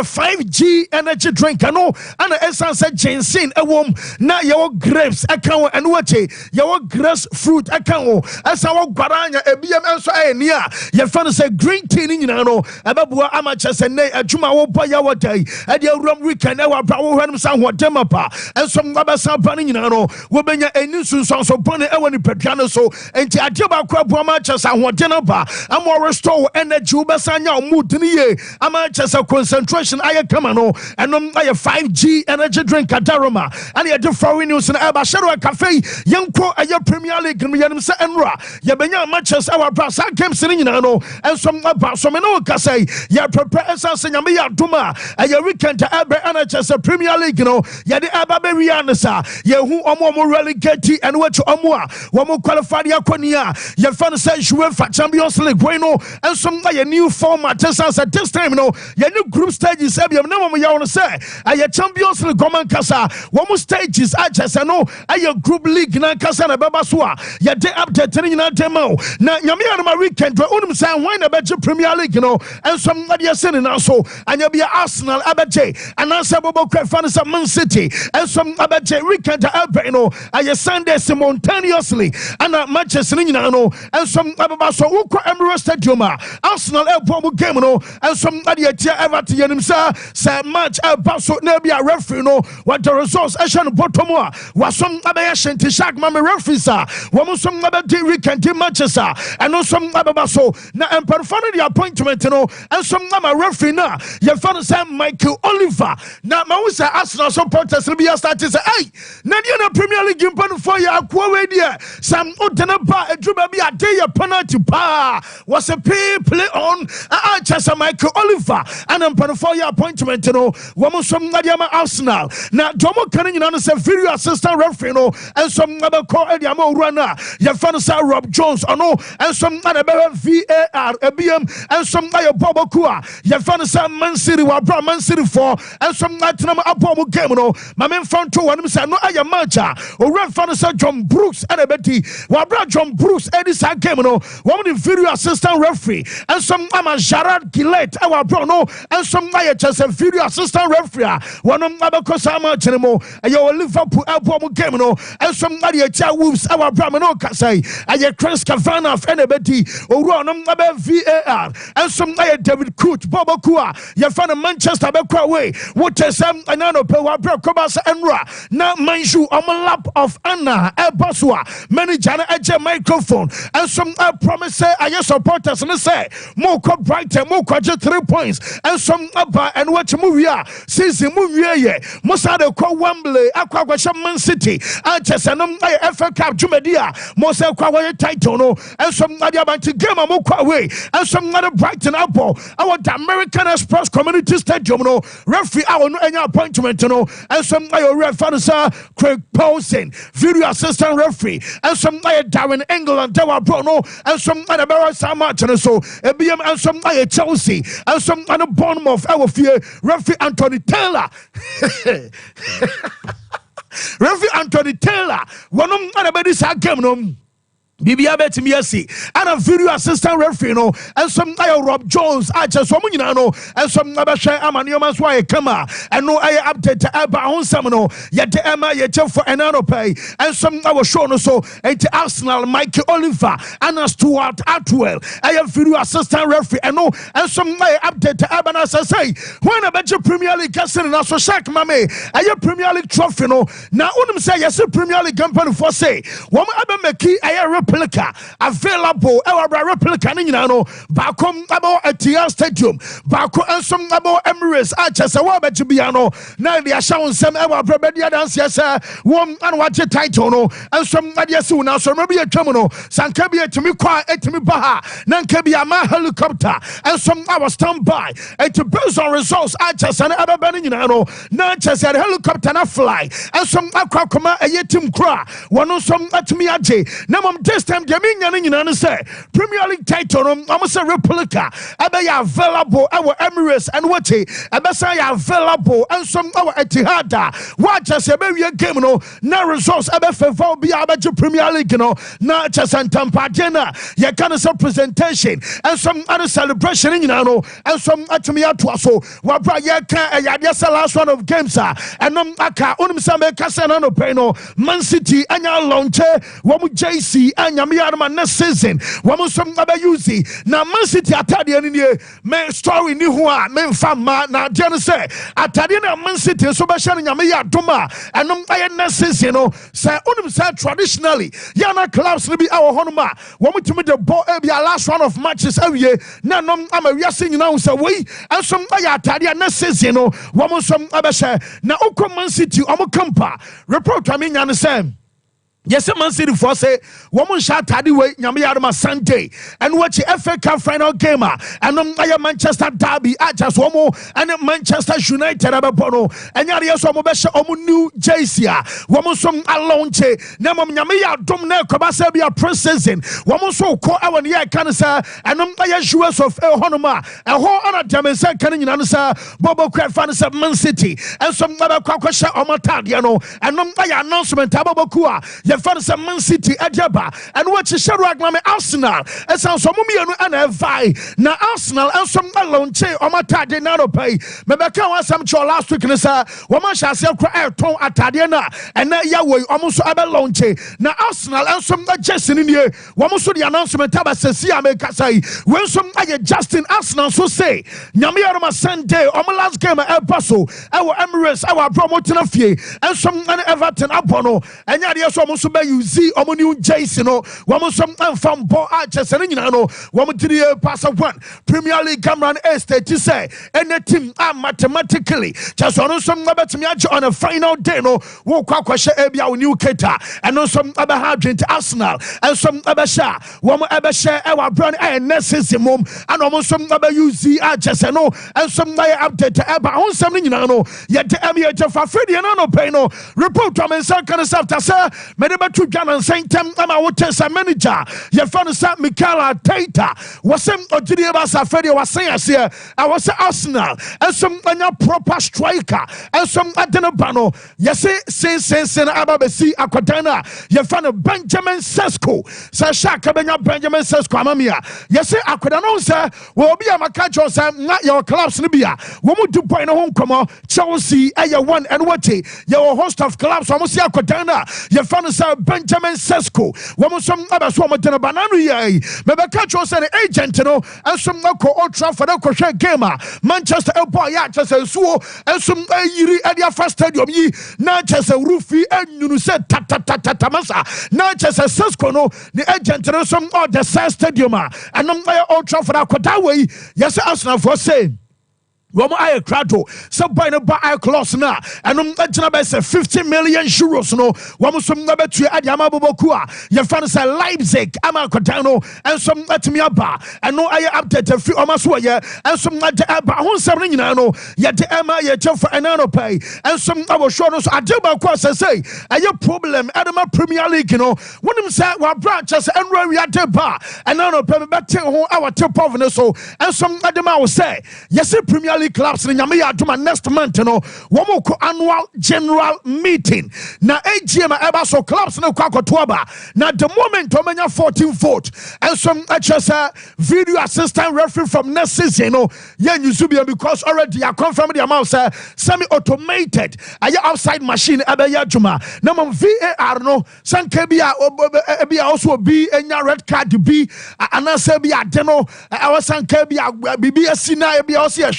5G energy drink no ana essence ginseng ewom na your grapes account and what your grass fruit account as our guaranya ebiem enso enia ye fan say green tea ni nyina no ebabua amache se ne adwuma wo boya wodai e de awuram weekend e wa bra wo hwanum sa hodema pa enso ngabasa pa ni nyina no wo benya eni sunson so bone e woni padua no so enti ade ba kwa bo amache sa hodena pa am restore energy wo besanya mood ni ye amache sa concentration aye kama no enom aye 5G energy drink adaroma and ye de foreign news na eba shero cafe yenko aye premier league no yenim se enra ye benya matches our brass games ni nyina no enso aba so me no ka say ye prepare essence nyame ya doma aye weekend ebe NHS premier league no ye de aba be wi ansa ye hu omo relegate and what omo a wo qualified yakonia ye fan say UEFA Champions League we no enso aye new format essence at this time no ye new group stages ebiem na mo ya won say aye Champions League goman kasa wo stages achese no aye group league na kasa na baba so a ye de update ni nyina demo na nyame ya no weekend we unum say why na beje premier league no enso na de sene na so anya bia Arsenal abeje anansa bobo kwa fan sa Man City enso abeje weekend ebe no aye Sunday simultaneously ana matches ni nyina no enso baba so ukọ Emirates Stadium Arsenal ebo game no enso na de tia Everton yenim say match eba so na bia referee no what the results asian bottom a wasom abaya shanti shark ma referees a wo mo som abadi weekend matches a eno som ababa so na emperfor the appointment no ensom na ma referee na ye fa no say Michael Oliver na ma wo say Arsenal supporters be start say hey na dia na Premier League impan for ya akwa we dia sam odena ba edruba bi ade ye penalty pa was a play on Chester Michael Oliver and emperfor your appointment no wo mo som na dia ma Arsenal na domo kan nyina no say video assistant referee no and some other call area mo rana ya fan say Rob Jones ono and some other VAR ABM and some other Bobokua ya fan say Man City wa bra Man City for and some natinam abom game no ma men fan to one say no aya match o ref fan say John Brooks and abeti wa bra John Brooks any sa game no one the video assistant referee and some ama Gerard Gillette our bro no and some aya just a video assistant referee one of abako sama chenemo ayo Liverpool album game no and some aya cha Wolves our bro no ka say aya Chris Cavana fenebeti o ro no aba VAR and some aya David Coot Bobokua ya fan Manchester be kwa way what some anano pe wa bro kobasa enra na manju on lap of Anna Eboswa manager na eje microphone and some promise say aya supporters and say more co brighter more co 3 points and some aba and what movie season movie ye Musa de kwa Wembley akwa Man City Manchester no FA Cup Jumedia Musa kwa wa title no and some nadia banti game mo kwa way and some other Brighton apple our American Express Community Stadium no referee our no any appointment no and some ref sir Craig Paulson video assistant referee and some Darren England Tower bro no and some other Barra Samat so BM and some Chelsea and some other Bournemouth our fear referee Anthony Taylor referee Anthony Taylor one of anybody sa game no Bibia betimi yesi and a video assistant referee no and some Rob Jones just so munyina no and some abahwe amaniomas why come and no I update aba honsam no ye de ema ye che for enano pay and some our show no so et Arsenal Michael Oliver and Stuart Atwell I have video assistant referee and no and some update aba na say when about Premier League casting na so shark mame I Premier League trophy no na unim say yes Premier League company for say one aba meki I replica available our replica ni nyina no bakom about Etihad Stadium bako ensom about Emirates achese wa bechi bia no na dia shawo nsem our prebedia dance yes one and watch title no ensom na dia si una so maybe atwam no sanka bia etimi kwa etimi ba ha na nka bia ma helicopter ensom our standby it based on results achese na ababa ni nyina no na achese helicopter na fly ensom akwa koma eyetim kra wono som atimi age na mom this time the mean say Premier League title almost a replica available our Emirates and what available and some our Etihad watch as a very game no results favor be Premier League na just Tampa you can some presentation and some other celebration and some atumia to so wabra ya last one of games and aka unimsame kasana no peno Man City anya launche wamu JC anya miarma next season wamu some abayuzi na Man City atade ani me story ni ho a me mfama na de no say atade na Man City so be hye nyame ya doma enom aye next season no say unimsa traditionally yana clubs ni bi awo honoma wamu timi the ball be last one of matches awie na nom amawiase nyina say we ensom aye atade next season no wamu some abehye na Man City omo kampa report I mean understand. Yes, Man City for say woman shot tadi way nyame yarma Sunday and watch the FA Cup final game and Manchester derby just womo and Manchester United ababono and yari so mo be omo new jersey womo som alonche na mo nyame ya dom na kobasa bia pre-season womo so ko awon ye kan sa and US of honoma and ho ana dimension kan nyina sa bobo kwa fan sa Man City and some other kwakwa omo tade no and announcement ababokua the fans of Man City Ajaba and what you share Ragname Arsenal and some Somumianu and Vai now Arsenal and some launche or Matade Nano pay. Rebecca was some show last week and say woman shall sell cry ton at Tadiana and now Yahweh almost a launche now Arsenal and some Justin in here woman so the announcement Tabasia make say when some Justin Arsenal so say Nyamiarama Sunday on my last game at El Paso our Emirates our promoting of ye and some Everton Abono and Yadia so be you see omo new Jason no woman some from ball archers and you know woman to the pass of one Premier League Cameron Estate to say any team are mathematically just on some about me on a final day no wo kwakwa ebia new Keta and on some other hardrink Arsenal and some other sha woman ever share our brand and necessary mom and almost some other you see archers and no and some update about on something you know yet the MH for Freddie and no pay no report from inside kind of stuff to say Medeba to Ghana and Saint Ama Waters manager. Your friend Sam Mikala Tata was some Odiaba Safari was saying here. I was Arsenal and some proper striker and some Adenabano. Yes, say Ababesi Aquadana. Your friend Benjamin Sesko. Sasha Cabana Benjamin Sesko Amamia. Yes, Aquadano sir will be a Macajo Sam, not your clubs Libya. Woman to point home come on Chelsea one and what your host of clubs almost Aquadana. Your friend Benjamin Sesko, woman some other swammer than a banana. Maybe catch us an agent, and some local Old Trafford gamer, Manchester Boy, just a suo, and some Yiri at your first stadium, not just a roofy, and you said Tatamasa, not just a Sesko, no, the agent, and some other stadium, and no Old Trafford, yes, Arsenal for saying. Roma aye krato so boy no ba aye close na enom agina be say 50 million euros no wom som na betu adiama boboku a ye fan say Leipzig ama kodan no en som atimi aba eno aye update fi o maso ye en som na de aba ho nsam no nyina no ye de ema ye chefo enano pay en som abo show no so adeba ko say aye problem edema Premier League no wonim say wa branch say enro wi adeba enano pay be te ho awa te pov no so en som adema wo say yes Premier clubs in Yamia Duma next month, Womoko annual general meeting. Na AGM Ebaso clubs no Kwakotwaba. Now the moment Omenya 14 vote and some video assistant referee from next season, Yusubia because already I confirmed the amount semi-automated. Aya outside machine Abaya Juma. Now VAR no Sankebia also be a red card be Anasebia Deno our Sankebia BBS na also a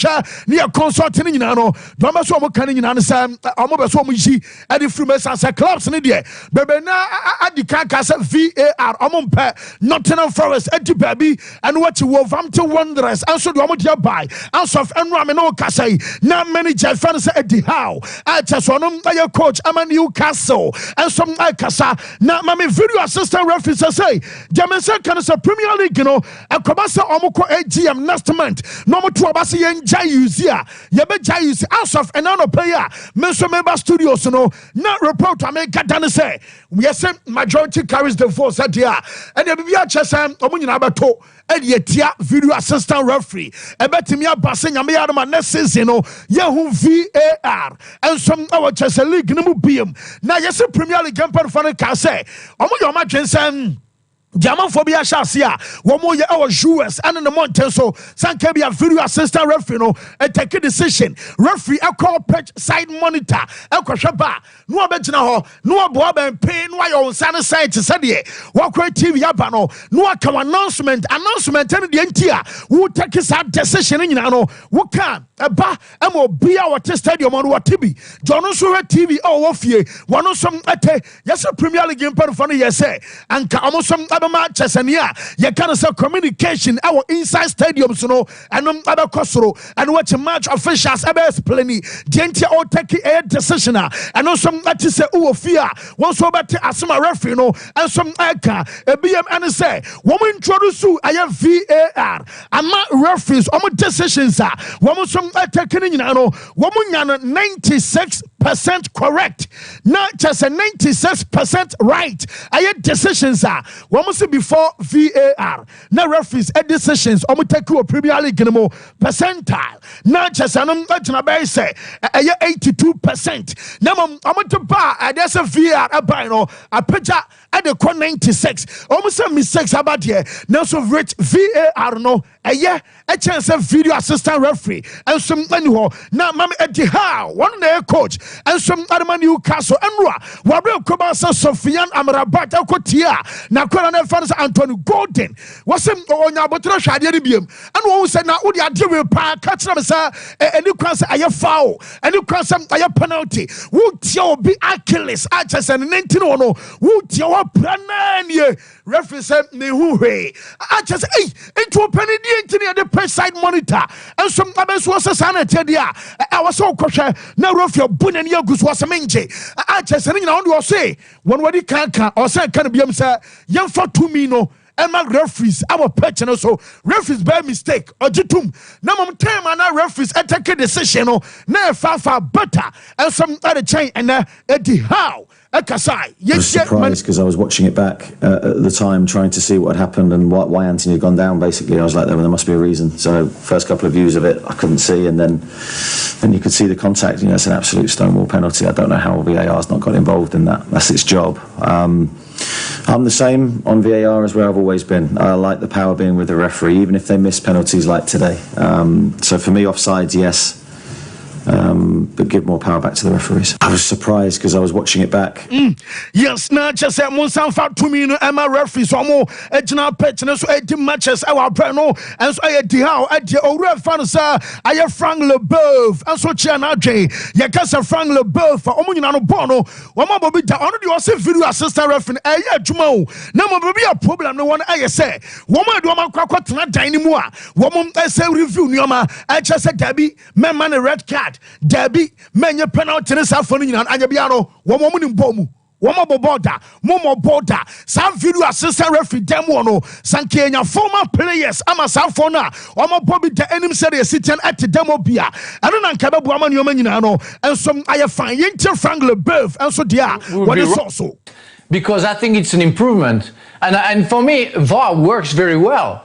near consulting in Nano, Domaso Mocanin and Sam, Amobaso Mishi, and the Frumes clubs in India. Bebena Adikaka VAR, Amompe, Nottingham Forest, Eddie Baby, and what you were to Wanderers, and so Domotia by, and of Enramino Casay, now manager fans at the How, at Chasonum, your coach, I'm a Newcastle, and some Casa, now Mammy video assistant referee say, Jamesa can a Premier League, and Kobasa Omoko AGM next month, no more to Abasi and Jayu. use ya yɛbɛgya use as of ɛna no player menso member studios no na report ameka dane sɛ yɛsɛ majority carries the vote sɛ deɛ ɛne bibia kyɛ sɛ ɔmo nyinaa bɛto ɛde atia video assistant referee ɛbɛtumi aba sɛ nyame yɛ adoma next season no yɛho VAR ɛnsom ɛwɔ kyɛ sɛ league no mu biam na yɛsɛ Premier League mpanifo no ka sɛ ɔmo yɛ ɔmo adwen sɛ German phobia shasia, one more year our US and in the mountain so Sankabia video assistant referee no take a decision. Referee a call patch side monitor, a kwashaba, no betina ho, no bob and pain why on sana side to Sadie, walk TV abano, no come announcement and the entire who take his decision in ano, who can a bar and will be our stadium on what TV. Johnson TV or Wofie, one of some ate, yes, a Premier League in Penfony, yes, and Kamosom matches and yeah, you can say communication our inside stadiums, you know, and other costro and watch a match officials about plenty. Gentia or take a decision and also that is a fear. Once over to assume referee, you know, and some eka a BM and say, woman introduce you I have VAR. I'm not referees, I'm decisions are woman some taking you know, woman 96% correct, not just a 96% right. I had decisions are woman before VAR. Now referees at decisions almost take a Premier League percentile. Not just an say 82%. Now I'm to bar there's a VAR a picture at the 96. Almost some mistakes about here. Now so rich VAR no a chance of video assistant referee and some manual. Now Mammy at the how one day coach and some other man Newcastle and Wabel Kobasa Sofian Amrabat Kotia. Now fans Anthony Gordon was him on your bottle shadium and one said now would you deal with catch them sir and you can say I foul and you can say I penalty would you be Achilles Achilles and 19 no would you plan ye referee said me who way I just into a penny the press side monitor and some others was a sanitary I was so cautious now rough your bun and your goose was a minge I just saying on you say one way can't or say can be sir young for 2 no and my referees our person so referees by mistake or jitum now mom time and our referees take a decision no na far better and some other chain and Eddie how I was surprised because I was watching it back at the time, trying to see what had happened and why Anthony had gone down. Basically, I was like, there must be a reason. So, first couple of views of it, I couldn't see, and then you could see the contact. You know, it's an absolute stonewall penalty. I don't know how VAR's not got involved in that. That's its job. I'm the same on VAR as where I've always been. I like the power being with the referee, even if they miss penalties like today. So for me, offsides, yes. But give more power back to the referees. I was surprised because I was watching it back. Yes, not just a Monsan Fat to me, Emma referees, or more edginal petchness, so 80 matches, our brano, and so I had the how at the Ore fans, I have Frank Leboeuf, and so Chianaje, Yakasa Frank Leboeuf, for Omunano Bono, one more bit on the also video assistant referee, a year Jumo. No more be a problem, no one I say. Woman, do my quack not anymore. Woman, I say review, Nioma, I just said Debbie, man, a red card, Debbie. Many penalty is happening and Anyabiano, one woman in Bomu, one more border, Momo border, some video assistant referee Demono, Sankenya, former players, Amasafona, or more Bobby, the enemy said a sitting at the demo beer, and then Kababuaman Yomanino, and some I have fine Yinter Frank Leboeuf, and so dear, what is also. Because I think it's an improvement, and for me, VAR works very well,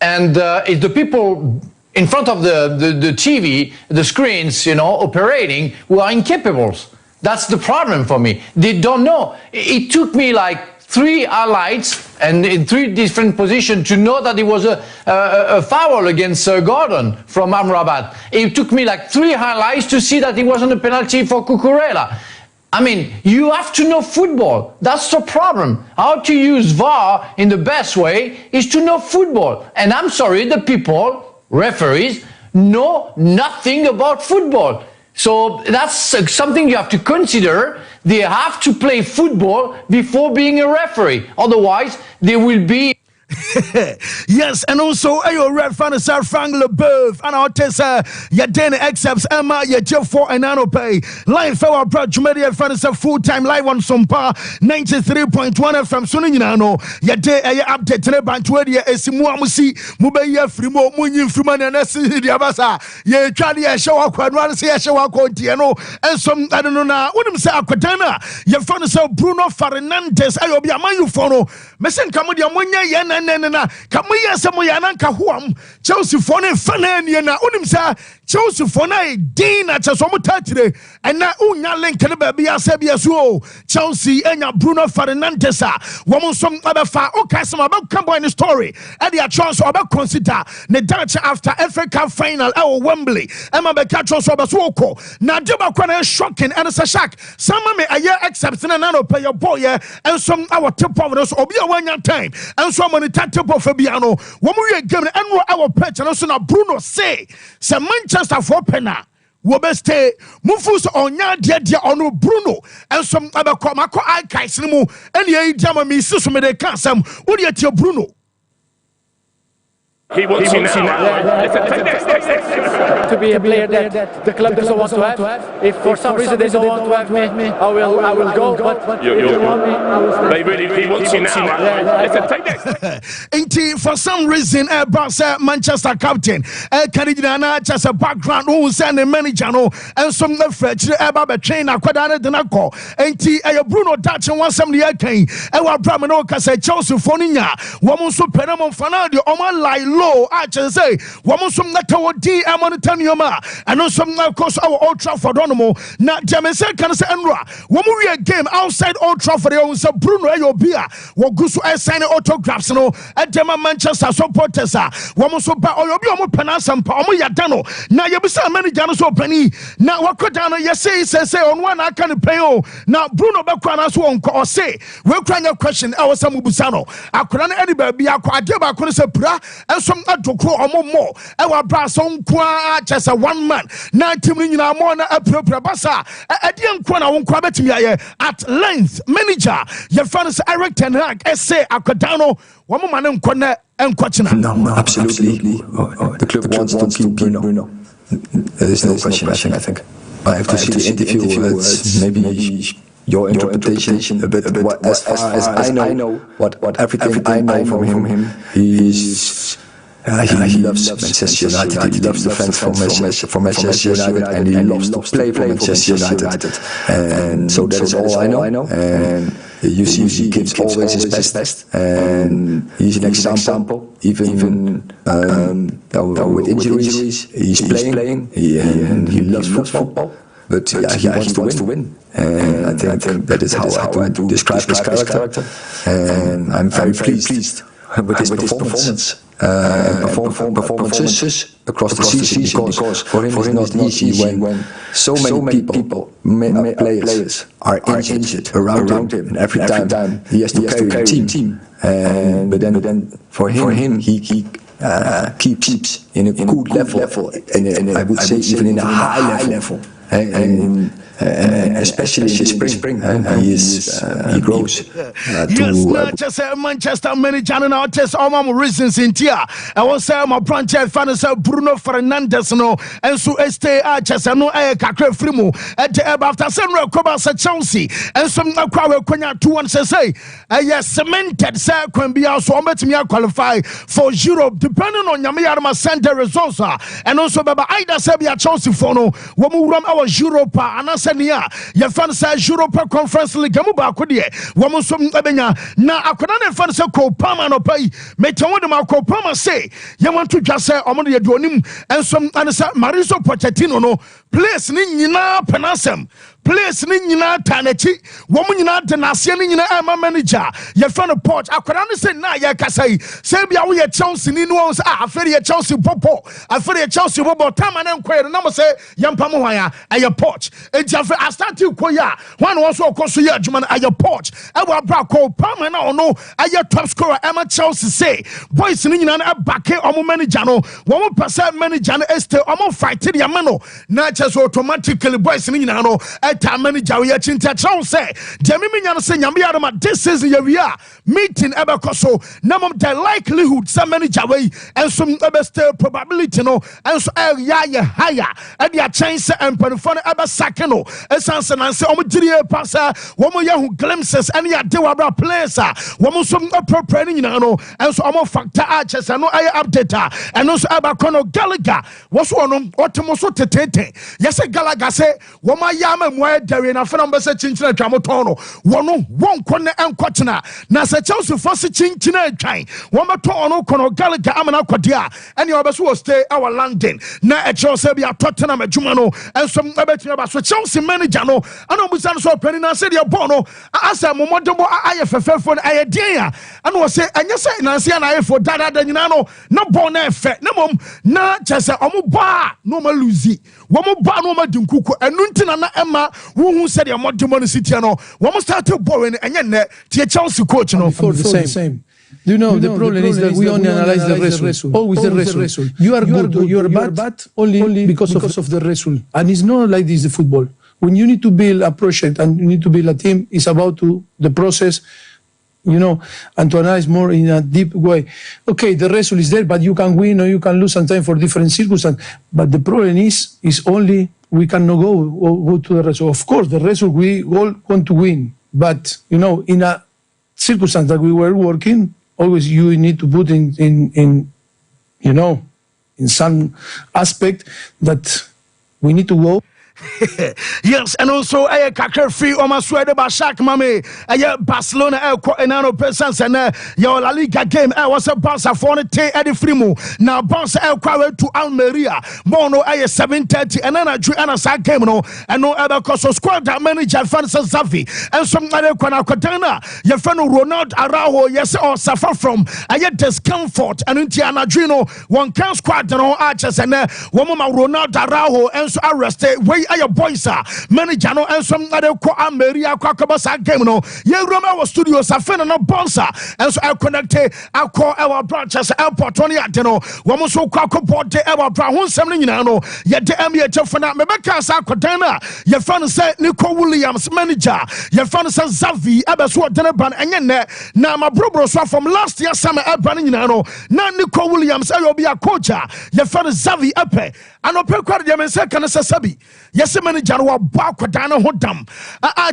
and it's the people in front of the TV, the screens, you know, operating, who are incapable. That's the problem for me. They don't know. It took me like 3 highlights and in 3 different positions to know that it was a foul against Gordon from Amrabat. It took me like 3 highlights to see that it wasn't a penalty for Cucurella. I mean, you have to know football. That's the problem. How to use VAR in the best way is to know football. And I'm sorry, the people, referees, know nothing about football. So that's something you have to consider. They have to play football before being a referee. Otherwise, they will be... Yes, and also a red fan Sir Frank Leboeuf and our tessa Yadene accepts Emma Yajefo and Anope. Live for our project media fan is a full-time live on Sompa 93.1 FM Suninano. Yade a update to the Bantuadia Esimuamusi Mubeya Frimo Munin Fruman and Diabasa. Ye Charlie a show up and see a show up Tiano and some I don't know now. What say Aquatana? Your fan is Bruno Fernandes. I will be a Mayufono. Messen Camudia Munya Yan. Kamuya Samoyana Kahuam, Chelsea Fone Fananiana, Unimsa, Chelsea Fone, Dina Chasomotatre, and now Unya Lenkanaba Sabia Chelsea and Bruno Fernandesa, woman some other far, okay, some about come in the story, and the chance about consider the Dutch after FA Cup final, our Wembley, Emma Becatros Obaswoko, Nadeba Kwana shocking and it's a shock. Some may a year accepts and another pay your boy, and some our tip of us, or be a 1 year time, and some money. Tactical Fabiano, when we game and our patch and also now Bruno say, some Manchester for Pena, Wobeste, Mufus on ya dear on Bruno, and some other Comako I Kaisimo, and the Jamami Susum de Casam, what yet your Bruno. He wants you now. To be a player that the club doesn't want to have. If for some reason they don't want to have me, I will go. But you want me, I will stay. They really want you now. For some reason, Manchester captain, Canadiana just a background who send a manager and some French about a trainer, Quadana Denaco, and Bruno Dutch and 170 and our Bramano Casa Chelsea Fonia, woman so Penamon Fanadio, Oman Lai. Low, I just say, woman some Natawa D. Amonitanioma, and also now course our Old Trafford Donomo, not Jamesa can say Enra. Woman we a game outside Old Trafford, also Bruno Ayobia, Wogusu sign autographs no at Dema Manchester supporters. Woman so ba Oyobio Panasam Pomo Yadano. Now you be so many Janos Penny. Now what could Dana say on one I can pay. Now Bruno Bakwana won't or say, we'll cry your question. I was some Busano. I couldn't anybody be a quite I couldn't say bra. Some adoko or more. Our brass on qua just a 1 man. 90 million more a proper bassa. A young corner won't quabet me at length. Manager, your fans Eric Ten Hag, essay Akadano, woman and corner and Quachina. No, absolutely. The club wants to keep Bruno. There is no question, I think. I have to see the interview. Maybe your interpretation a bit. As far as I know, what everything I know from him, he loves Manchester United. He loves the fans for Manchester United, and he loves to play for Manchester United. And so that is all I know. And you see, he gives always his best, and he's an example. Even with injuries, he's playing. And he loves football. But he wants to win. And I think that is how I would describe his character. And I'm very pleased with his performance. Performances across the season, because for him it's not easy when so many people, players are injured around him, and every time he has to carry a team. But then for him he keeps in a good level, and I would say even in a high level. And especially in the spring, he grows. Yes, not just Manchester manager and artist, all my reasons in Tia. I was saying my branch fan is Bruno Fernandes, no, and so stay just no air Kakre Frimo at the after Senra Cobas at Chelsea, and some Aqua Konya 2-1 say, yes, cemented, sir, can be also met me qualify for Europe, depending on Yamiyama Center results, and also Baba Ida Sabia Chelsea for no, when we run our Europa, and your fans say Europa Conference League, Gamuba Kudie, Wamusum Abenya, na Akonan fans ko Pama no pay, Meton de Marco Pama say, you want to just say Omonia Donim, and some answer Mariso Pochettino no, place Nina Panasem. Place Nina Tanechi, woman in Antanasian in a manager. Your friend of Port, I could understand now. Yakasai, Sabia, we are Chelsea, Ninos, I fear Chelsea Popo, I fear Chelsea Bobo, Taman and Quair, number say, Yampamuaya, at your porch. And Jaffa, I start to Koya, one was so close to your German at your porch. I will Braco, Palmer, no, at your top scorer, Emma Chelsea say, boys in a back or manager, 1% manager, Esther, I'm fighting your mano, not just automatically boys in a director manager we chinta chow say demi me nyano say nyame adama this season ye we are meeting ebeko so na mom the likelihood some manager we and some stay probability no and so ya higher and ya chance and penfone ebe sakeno essence na say omjiri pasa womo ye hu glimpses and ya de wabra players womo so proper ni nyina no and so omo factor chese no aye update and so eba kono Gallagher was one otomo so tetete yes Gallagher say woma yama mwa dare na fena mbese chinchina twamoton no wono won kone enkotena na se Chelsea fosi chinchina atwan woma to ono kono Gallagher amana kwade a ene obeso wo stay our London na e Chelsea bia Tottenham adwuma no enso ebetumi ba so Chelsea manager no ana omusa no so pani na se de ball no asa momodemo aye fefefo no aye den a ana wo se enye se nanse na aye fo dada nyina no na ball na efe na mom na chese omo ba no ma luzi womo ba no ma dinkuku enu ntina na ema wo hu se de modemo no sitia no womo start ball en enye ne tie Chelsea coach no for the same. Do you know the problem is that we only analyze the result. Always the result. You are good or you are bad only because of the result. And it's not like this the football. When you need to build a project and you need to build a team, it's about the process, you know, and to analyze more in a deep way. Okay, the result is there, but you can win or you can lose sometimes for different circumstances. But the problem is only we cannot go to the result. Of course, the result we all want to win, but you know, in a circumstance that we were working, always you need to put in you know, in some aspect that we need to go. Yes, and also a kakar free on my sweater by Shaq Mame, a Barcelona enano presence and your La Liga game. I was a bouncer for the T Eddie Frimu. Now bouncer to Almeria, Mono a 7:30, and then I drew an aside game no, and no other cost squad that manager Francis Zavi and some other Quanacotana. Your friend Ronald Araujo, yes, or suffer from a discomfort and Intiana Drino, one can squad no archers and woman Ronald Araujo and so arrested. Ayo boys manager no and some other ko Ameria kwakabasa game no ye Roma was studios afena no bonsa and so I connected I call our branches airport on yet no womo so kwakobode our bra ho nsem nyina no ye de MH fana mebeka sa kodana ye fan say Nico Williams manager ye fan say Zavi abeso de ban enye ne na mabrobro so from last year summer ban nyina no na Nico Williams ayo be a coach ye fan Zavi epe anope kwade de men say kan sabi yes manager wa ba kwadana ho dam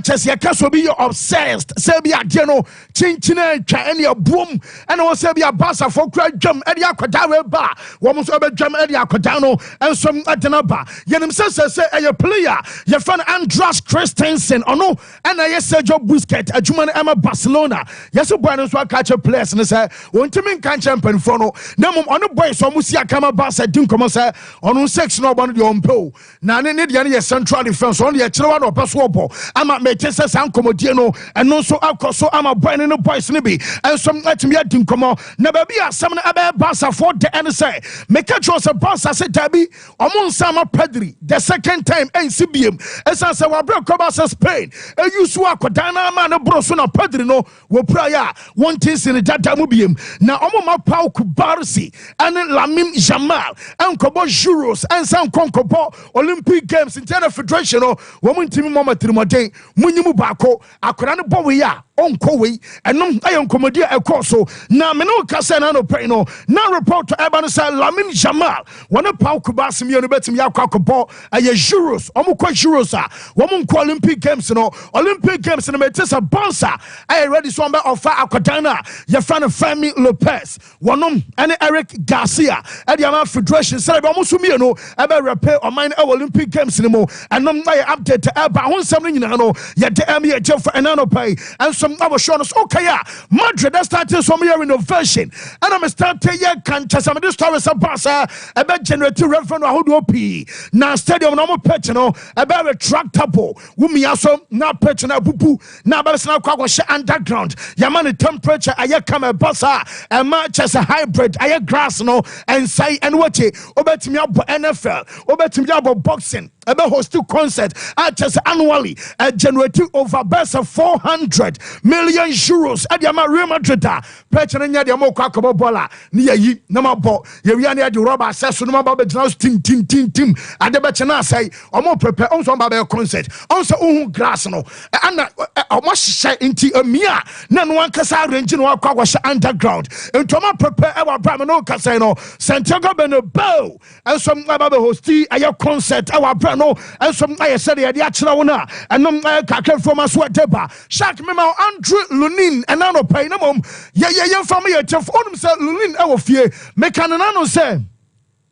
chese ye kaso bi obsessed say bi ade no chinchina twa ene abom ene wo say bi abasa for kra dwam ene akwada we ba wo mo so be dwam ene akwada no ensom adena ba yenim say a player ye fan Andras Christensen ono ene ye Sergio Busquets adwuma no ema Barcelona yes boy no so catch players ne say wontimi kan champion for no na mom ono boy so mo si akama Barca din komo say ono 6 no obo no de ompo na ne de central defense on the children of Paswopo. I'm at Manchester San Comodiano and also Alcoso. I'm a boy in the boys Nibby and some let me at Dincomo. Never be a summon about Bassa for the NSA. Make a choice of Bassa said Tabby among Sama Pedri the second time and CBM as I said, Wabra Cobasa Spain. And you swap Dana man of Brosona Pedrino will prior one thing in the data mubium. Now, Omoma Pau Kubarsi and Lamin Jamal and Kobo Juros and San Concopo Olympic Games in Tenor Federation or woman team mama Trimode, Munimu Bako, Akurana Bowia, Onko way, and no iron commodia a corso. Now Meno Casanano Preno, now report to Abanasa Lamin Jamal, one of Pau Kubasimi and Betim Yakakopo, a Juros, Omuko Jurosa, woman Olympic Games no Olympic Games in the Metesa Bonsa. I ready somewhere of Akadana, your friend of Femi Lopez, one and Eric Garcia, at the Amount Federation, said Amusumino, ever repair or mine Olympic Games anymore, and no my update to Abba, one something in Ano, yet the MBA for Anano pay, and some other shows. Okay, Madrid, that started some year innovation, and I'm starting here, can't just some of the stories of Barca about generating revenue. How do P now stadium no more petino about a tractable, Wumiaso, now petino bubu, now Basana Quash underground, Yamani temperature, I come a Barca, and match as a hybrid, I grass no, and say and what it, over to me about NFL, over to me about boxing. ebe host concert just annually generating over best of 400 million euros at the Real Madrid pledging nya the mo kwa bola ni yi na mabo ye wi na the rubber access no mabo be team ade be chena say omo prepare on so mabo concert on so ohun grass no ana omo hye inti amia na no ankasa arrange no akwa hye underground entoma prepare e wa bra me no kasa no Santiago Bernabeu and some mabo hosti aye concert e wa bra no and some aye said ye dia kira wona enom kakra from aswateba shark me ma Andrew Lunin and no pay no mom ye family chef onum say Lunin e wo fie me kanana no say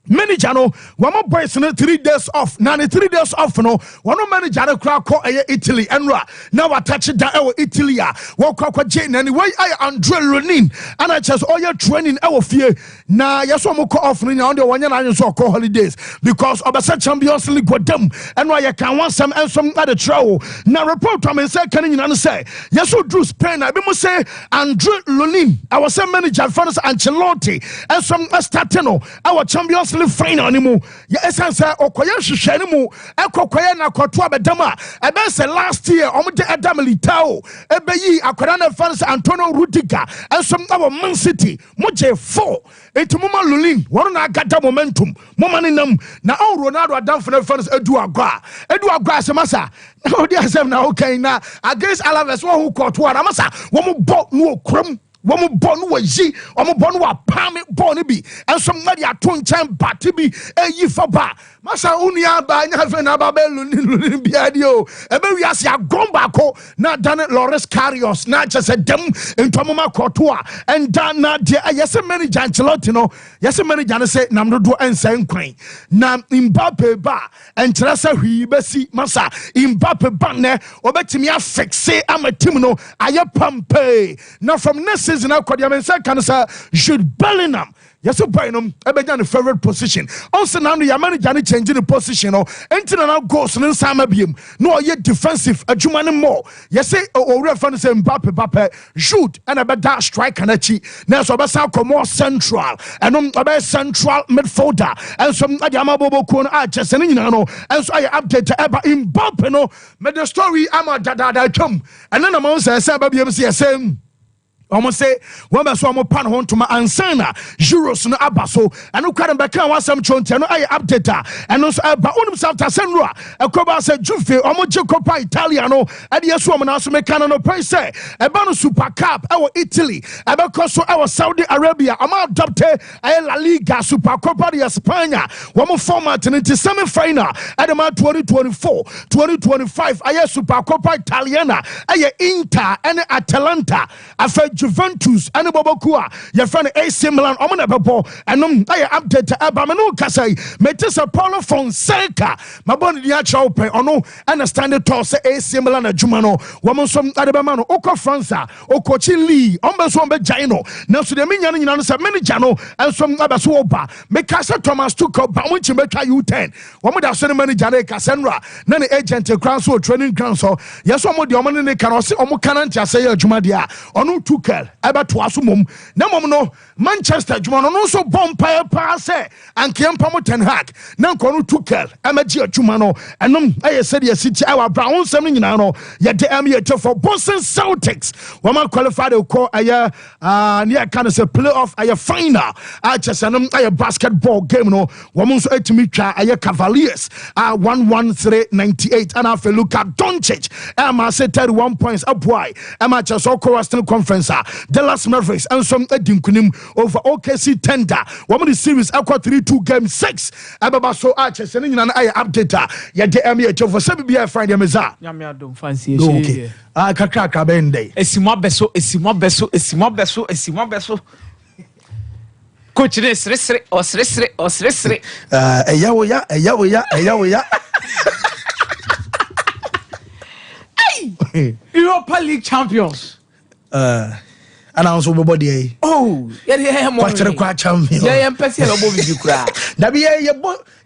manager no one boys no 3 days off na 3 days off no one manager no kra ko Italy enra now attach da Italy a wo kwa je na ni way Andre Lunin and I just all your training e wo fie na yeso mo ko off no na on the one na so ko holidays because obasa Champions League godam enra ye kan one some and some at the travel na report am say kan nyina no say yeso drew Spain I be mo say Andre Lunin our same manager France Ancelotti and some starting no our Champions final anymore. Ya essence okoye hwehwe anymore. Ekokoye na kwato abedama. Ebe se last year omde Adam Litao. Ebe yi akwara na fans Antonio Rudiger. Ensom na Man City. Moje 4. Enti mama Lulin. Wonu na agada momentum. Mama ni nam na Ronaldo Adam fans Edu Agua. Edu Agua semasa. Na odi asem na okay na against Alaves wo kwato na masa. Wo mo bo no okram. Womu bonu wa yi omu bonu wa pame bonu bi enso mmadi atonchen bate bi eyi foba masa unia ba nya fe na ba belu bi adio ebe wi ase agomba ko na dan Loris Karius na chese dem entomoma koto a enda na de yese manager Ancelotti no yese manager no say nam dodo ensan kwan na Mbappe ba enkyere se hwi besi masa Mbappe ba ne obetimi afixe amatim no aye pampe na from next season I can say Jude Bellingham. Yes, Bynum, Ebejan favorite position. Also, now the manager changing the position. Enter now goes and Samabium. No, yet defensive. A Juman more. Yes, say or reference Mbappe, Jude, and a better strike and a chi. Now, so about more central and about central midfielder and some Adamabobo Kun Arches and Inano. And so I update about Mbappe. No, made the story. I'm a dada come. And then I'm also a Sababium CSM. Almost say when I saw my pan home to my ansana euros no abaso and no can back and was some chonte no I update and also about unum after senra a coba say Juve almost Copa Italiano and yes woman also make no price say about Super Cup our Italy about also our Saudi Arabia I'm adopted La Liga Super Copa de España one format in the semi final at the 2024 2025 I Super Copa Italiana I Inter and Atalanta after Juventus and Bobokua, your friend AC Milan, Omana Babo, and I update Abamano Kasai, Metesa Paulo Fonseca, Mabon Diacha Open, or no, understand the toss AC Milan at Jumano, woman some Adabamano, Oko Franza, Oko Chili, Ombasombe Jano, Nelson the Minion in answer many Jano, and some Abasuopa, Mekasa Thomas took up Bamuchi Meka U10, one with our ceremony Jane Cassandra, Nani agent, Council, training council, yes, one more the Omani can also Omokananta say Jumadia, or no took eba to asumum na mom no Manchester Jumano no so bompa pass and Kempamo Ten Hag na nko no tukel amaji adwuma no enom aye said ye city our brown sem nyina no ye de am ye for Boston Celtics woman qualified to call aye near kind of say playoff aye final just enom aye basketball game no woman so etimi twa aye Cavaliers 11398 and after Luka Doncic am say 31 points up why am just so Western Conference Dallas Mavericks and some Edinkunim over OKC Tender. Woman the series aqua 3-2 game 6. Ababa so arches and I update ya DMH over 7 BI Friday Meza. Yamia don't fancy okay. Kakaka bende. Esimo beso. Coach this resre. Eyawoya. Hey! Europa League champions. And also body. Oh, Quite champion. Yeah, I'm passing a movie. That be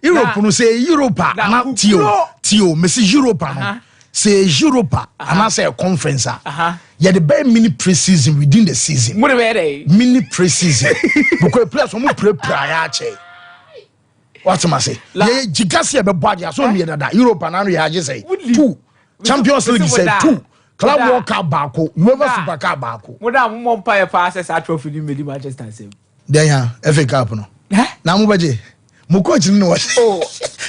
Europe, no say Europa, not Tio, Mrs. Europa. Say Europa, and I say a conference. Yeah, the bare mini pre-season within the season. What are they? Mini pre-season. Because players will prepare. What's my say? Yeah, Gigasia be body so me that Europe and Area just say 2. Champions League say 2. Club World Cup bako, UEFA Super Cup bako. Madam Mompire passes a trophy in Manchester City. There ya FA Cup no. Na mo baje. Mo coach no was. Oh.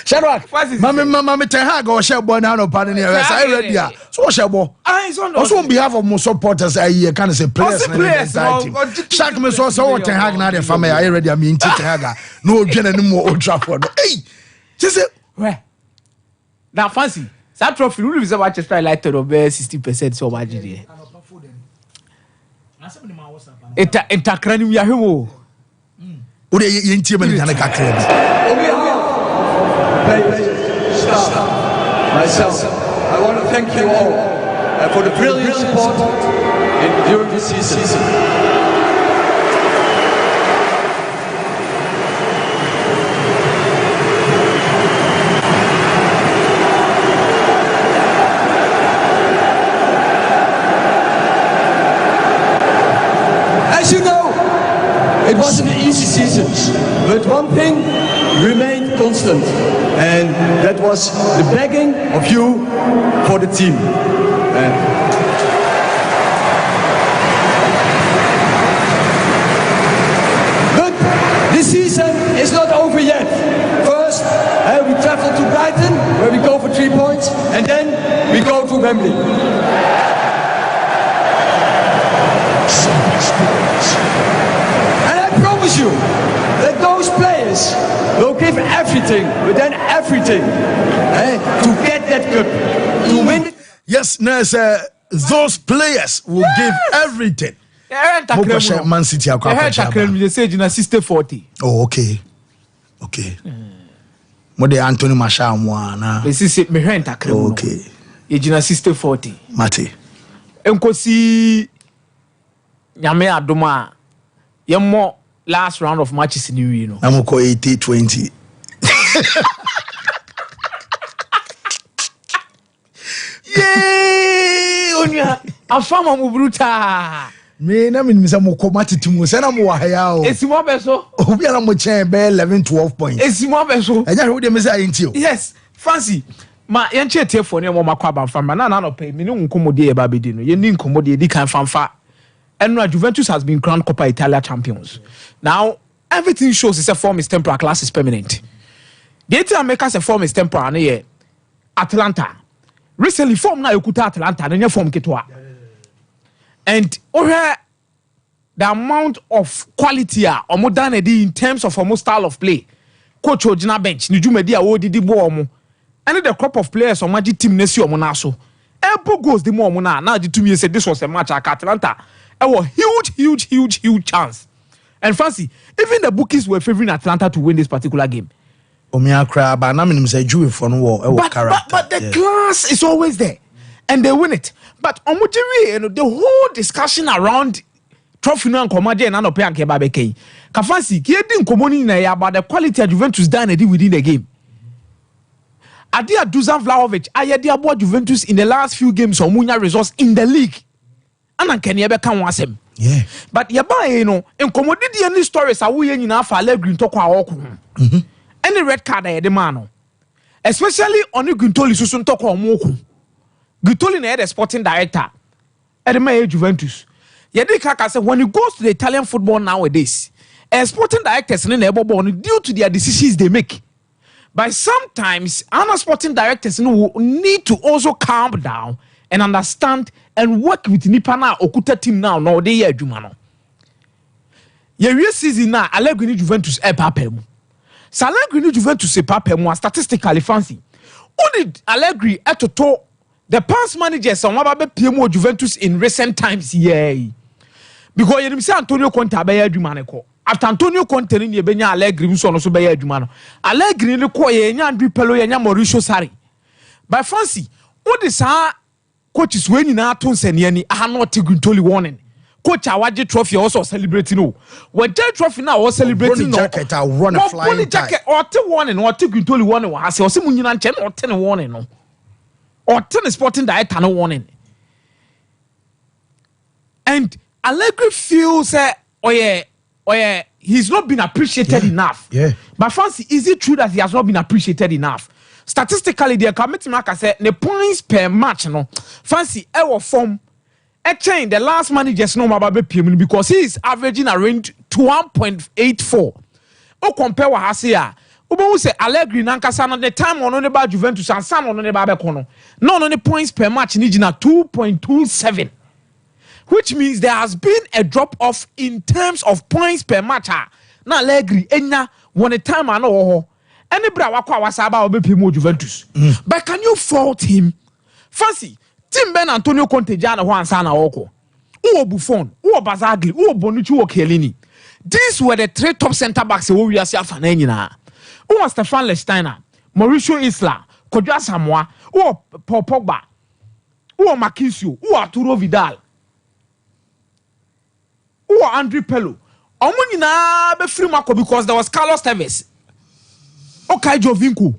Shadrack. Mama Ten Hag or share boy now no pan in here. I ready ya. So share boy. Also on behalf of my supporters I can say players. Shaq me so Ten Hag na the family I ready am in Ten Hag. No dwene no more Old Trafford. Hey. Just where? Now fancy. That trophy will be Manchester United of 60% so much there. It's a cranium yahu. Ode yentie me na ka kra Myself, I want to thank you all for the brilliant support during this season. As you know, it wasn't an easy season, but one thing remained constant, and that was the begging of you for the team. But this season is not over yet. First, we travel to Brighton, where we go for 3 points, and then we go to Wembley. And I promise you that those players will give everything, but then everything, to get that cup, to win it. Yes, nurse, those players will give everything. Man City they say in 60-40. Oh, okay. What the Anthony Marshall na. They say me rent akrem. Okay. You gina 60-40. Mate. Enkosi nyame adoma yemo last round of matches in you know. I'm call 80-20. Yay! Onya afama mu bruta. Me na me say mo komati timu say na mo wa haya o. Esimo beso. Obi ala mo chen be 11-12 points. Esimo beso. Enya wo de me say ayenti o. Yes, fancy. Ma yenche tiefo ne mo makwa ba fama na no pay me ne nkomode e ba bedi no. Ye ni nkomode di kan fanfa. And Juventus has been crowned Coppa Italia champions. Now, everything shows it's a form is temporary, class is permanent. The ATM makers a form is temporary. Atlanta. Recently, form na yokuta Atlanta, and your form kitwa. And the amount of quality or modernity in terms of almost style of play. Coach Ojina bench, ni jumedia o didi bo omo. And the crop of players on magic team nesi omo naso. Elbow goes the more na. Now the 2 years said this was a match at Atlanta. A huge chance. And fancy, even the bookies were favoring Atlanta to win this particular game. But the class is always there. And they win it. But the whole discussion around trophy and Komaje and Anope and Kebabeke. Kafansi, he didn't come about the quality of Juventus done within the game. Adia Dusan Vlahovic, I about Juventus in the last few games of Munya results in the league. And can you can was him? Yeah. But in commodity any stories are we in for Allegri to kwa any red card the man. Especially on the Guntoli Susun to kwa moku. Guntoli na the sporting director at the Juventus. Yedika said when you go to the Italian football nowadays, sporting directors in the born due to their decisions they make. But sometimes other sporting directors need to also calm down and understand and work with Nipana Okuta team now. No, they are Jumano. Your season now, Allegri Juventus a papem. So Allegri Juventus a papem statistically fancy. Only Allegri at to talk the past managers on Wababe PMO Juventus in recent times. Yay. Because you say Antonio Conte abaya Jumaneko. After Antonio Conte in Yebenya Allegri so no so baya Jumano. Allegri ni ko ye nya Andri Pelo ye nya Mauricio Sarri. By fancy, what is coaches when you na to seniani are not Guntoli warning. Coach Awaji trophy also celebrating no. When that trophy now was celebrating no. Jacket I run a flying jacket or to warning or to Guntoli warning was say Osimunyina chen or 10 warning no. Or 10 sporting director no warning. And Allegri feels he's not been appreciated enough. Yeah. But fancy, is it true that he has not been appreciated enough? Statistically, the committee marker said the points per match, no. Fancy, our form, change the last managers no mababe PM because he is averaging around 1.84. O compare what Hasia. Ubo say Allegri nankasa the time on the bad Juventus and San on the Babekono. No, the points per match nijina 2.27. Which means there has been a drop off in terms of points per match. Na Allegri enya one a time I know. Any bra wakwa wasaba obe PM Juventus. But can you fault him? Fancy. Tim Ben Antonio Conte jana ho ansa na woko. Uwo Buffon, uwo Bazagli, uwo Bonucci, uwo Chiellini. These were the 3 top centre backs we are seeing for nyina. Uwo Stefan Lesteiner, Mauricio Isla, Kodjo Asamoah, uwo Paul Pogba, uwo Marquinhos, uwo Arturo Vidal, uwo Andre Pello. Omo nyina be free mako because there was Carlos Tevez. Okay, Jovinko.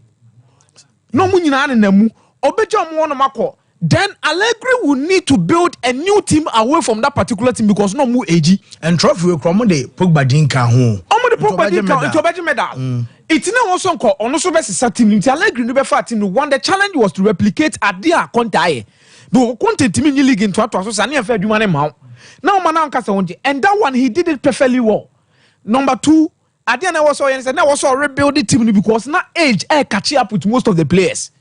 No mu nyina na namu. Obeja mo no mako. Then Allegri will need to build a new team away from that particular team because no more AG. And trophy will come the Pogba Dinka home. Omo the Pogba Dinka into Belgium medal. It's now also called Onoso versus team. Allegri no be fat team. One the challenge was to replicate Adia Conte. But Conte team in the league in 2000 so any fair do man now. Now man and that one he did it perfectly well. Number 2, Adia na was also rebuild the team because now age catch up with most of the players.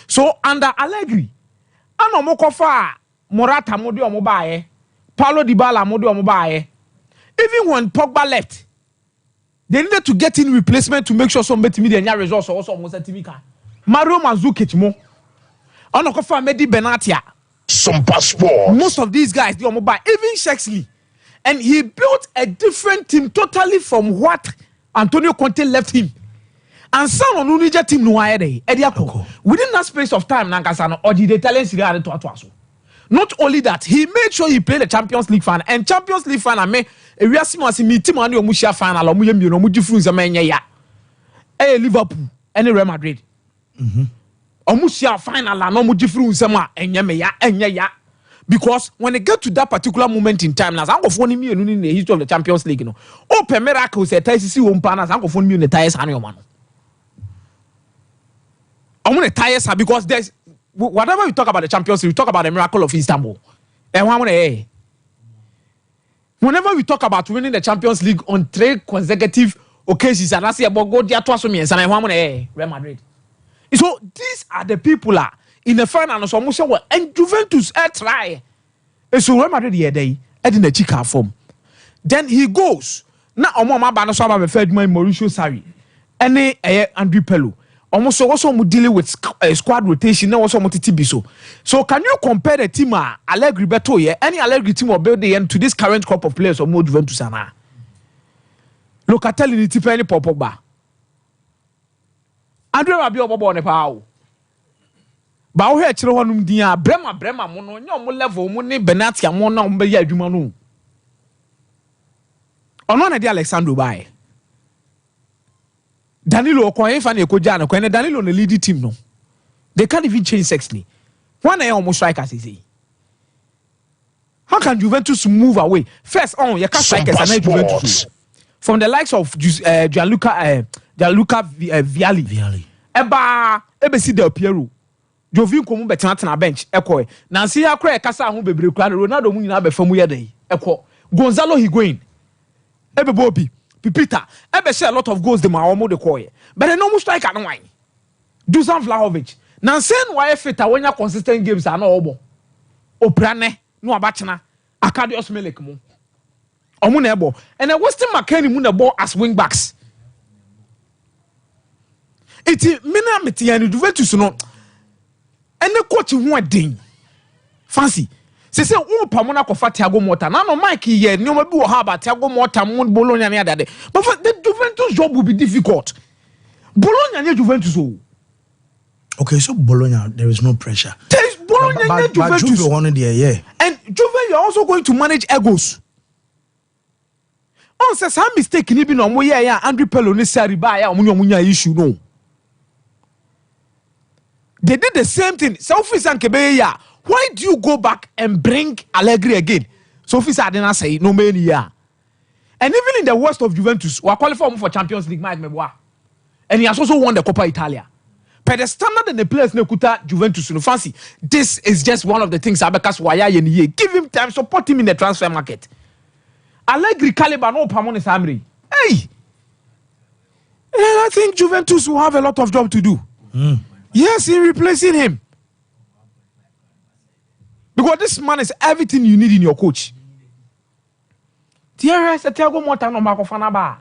So under Allegri ano mokofa Morata modi omobaye, Paulo Dybala modi omobaye. Even when Pogba left, they needed to get in replacement to make sure some better media results also almost a Timika. Mario Mandzukic mo. Ano kofa Medi Benatia. Sompa Sports. Most of these guys they omobaye, even Shexley. And he built a different team totally from what Antonio Conte left him. And some on Unija team no Ediako. Within that space of time, Nankasano or the talents to not only that, he made sure he played the Champions League final. And Champions League final, me a reasimasi me team on your Musha final or Muyam, you know, Mujifru Zamania ya. Liverpool, any Real Madrid. Omusia final, no Mujifru Zama, and Yameya, and ya. Because when they get to that particular moment in time, as I'm going me in the history of the Champions League, you know, open miracles at ICC Umpanas, I'm going me in the tires and your man. I'm going to tire because there's whatever we talk about the Champions League, we talk about the miracle of Istanbul. And whenever we talk about winning the Champions League on 3 consecutive occasions, and I say about go there twice and I Real Madrid. So these are the people in the final and Juventus try. And so Real Madrid here they in the chica form. Then he goes. Now Omoma Banosaba Mauricio Sarri. And Andre Pello. Almost also dealing with squad rotation. Now also Motitibiso. So can you compare the team Allegri Beto here? Any Allegri team or build the end to this current crop of players or more Juventus ana? Look at telling it any Pogba. Andre Rabiot Bobo on the power. But we actually want to Brema mono no level money Benatia mona umbeya jumanu. Ono na di Alexandro Bay. Danilo Okoye fan Ekojano ko Danilo no lead team no. They can't even change sexly. One almost strikers is he. How can Juventus move away? First on you can't strikers and Juventus. From the likes of Gianluca Vialli. Eba si Del Piero. Jovin komu betena na bench ekọ na nsi akra ekasa ho bebre kura Ronaldo mu nyina be famu yedai ekọ Gonzalo Higuain ebebo obi Pipita ebe share a lot of goals de ma omo de koye but no mu striker no wan Dusan Vlahovic na nsen why fit awanya consistent games ana obo oprane no abachena Arkadiusz Milik mu omo na ebo and Weston McKennie mu na ball as wing backs iti mina metiani Juventus no and the coach who are ding fancy. Say, oh, Pamona Kofa Thiago Motta. Now, no, Mikey, yeah, no, maybe we'll have Thiago Motta, Mon Bologna, and the other day. But for the Juventus job will be difficult. Bologna and Juventus. Okay, so Bologna, there is no pressure. There is Bologna and Juventus. But Juve won there, yeah. And Juve, you're also going to manage egos. On says some mistake, even on Moya, Andre Pello, necessary by Munya issue, no. They did the same thing. Sophie and Kebeya. Why do you go back and bring Allegri again? Sophie didn't say no many. And even in the worst of Juventus, we are qualified for Champions League, Mike Meboa. And he has also won the Coppa Italia. But the standard and the players Nekuta Juventus, no fancy. This is just one of the things Abekas Waya Yeniye. Give him time, support him in the transfer market. Allegri caliber no Pamonis Amri. Hey! And I think Juventus will have a lot of job to do. Yes, in replacing him. Because this man is everything you need in your coach. TRS Tiago Monta no Marco Fanaba.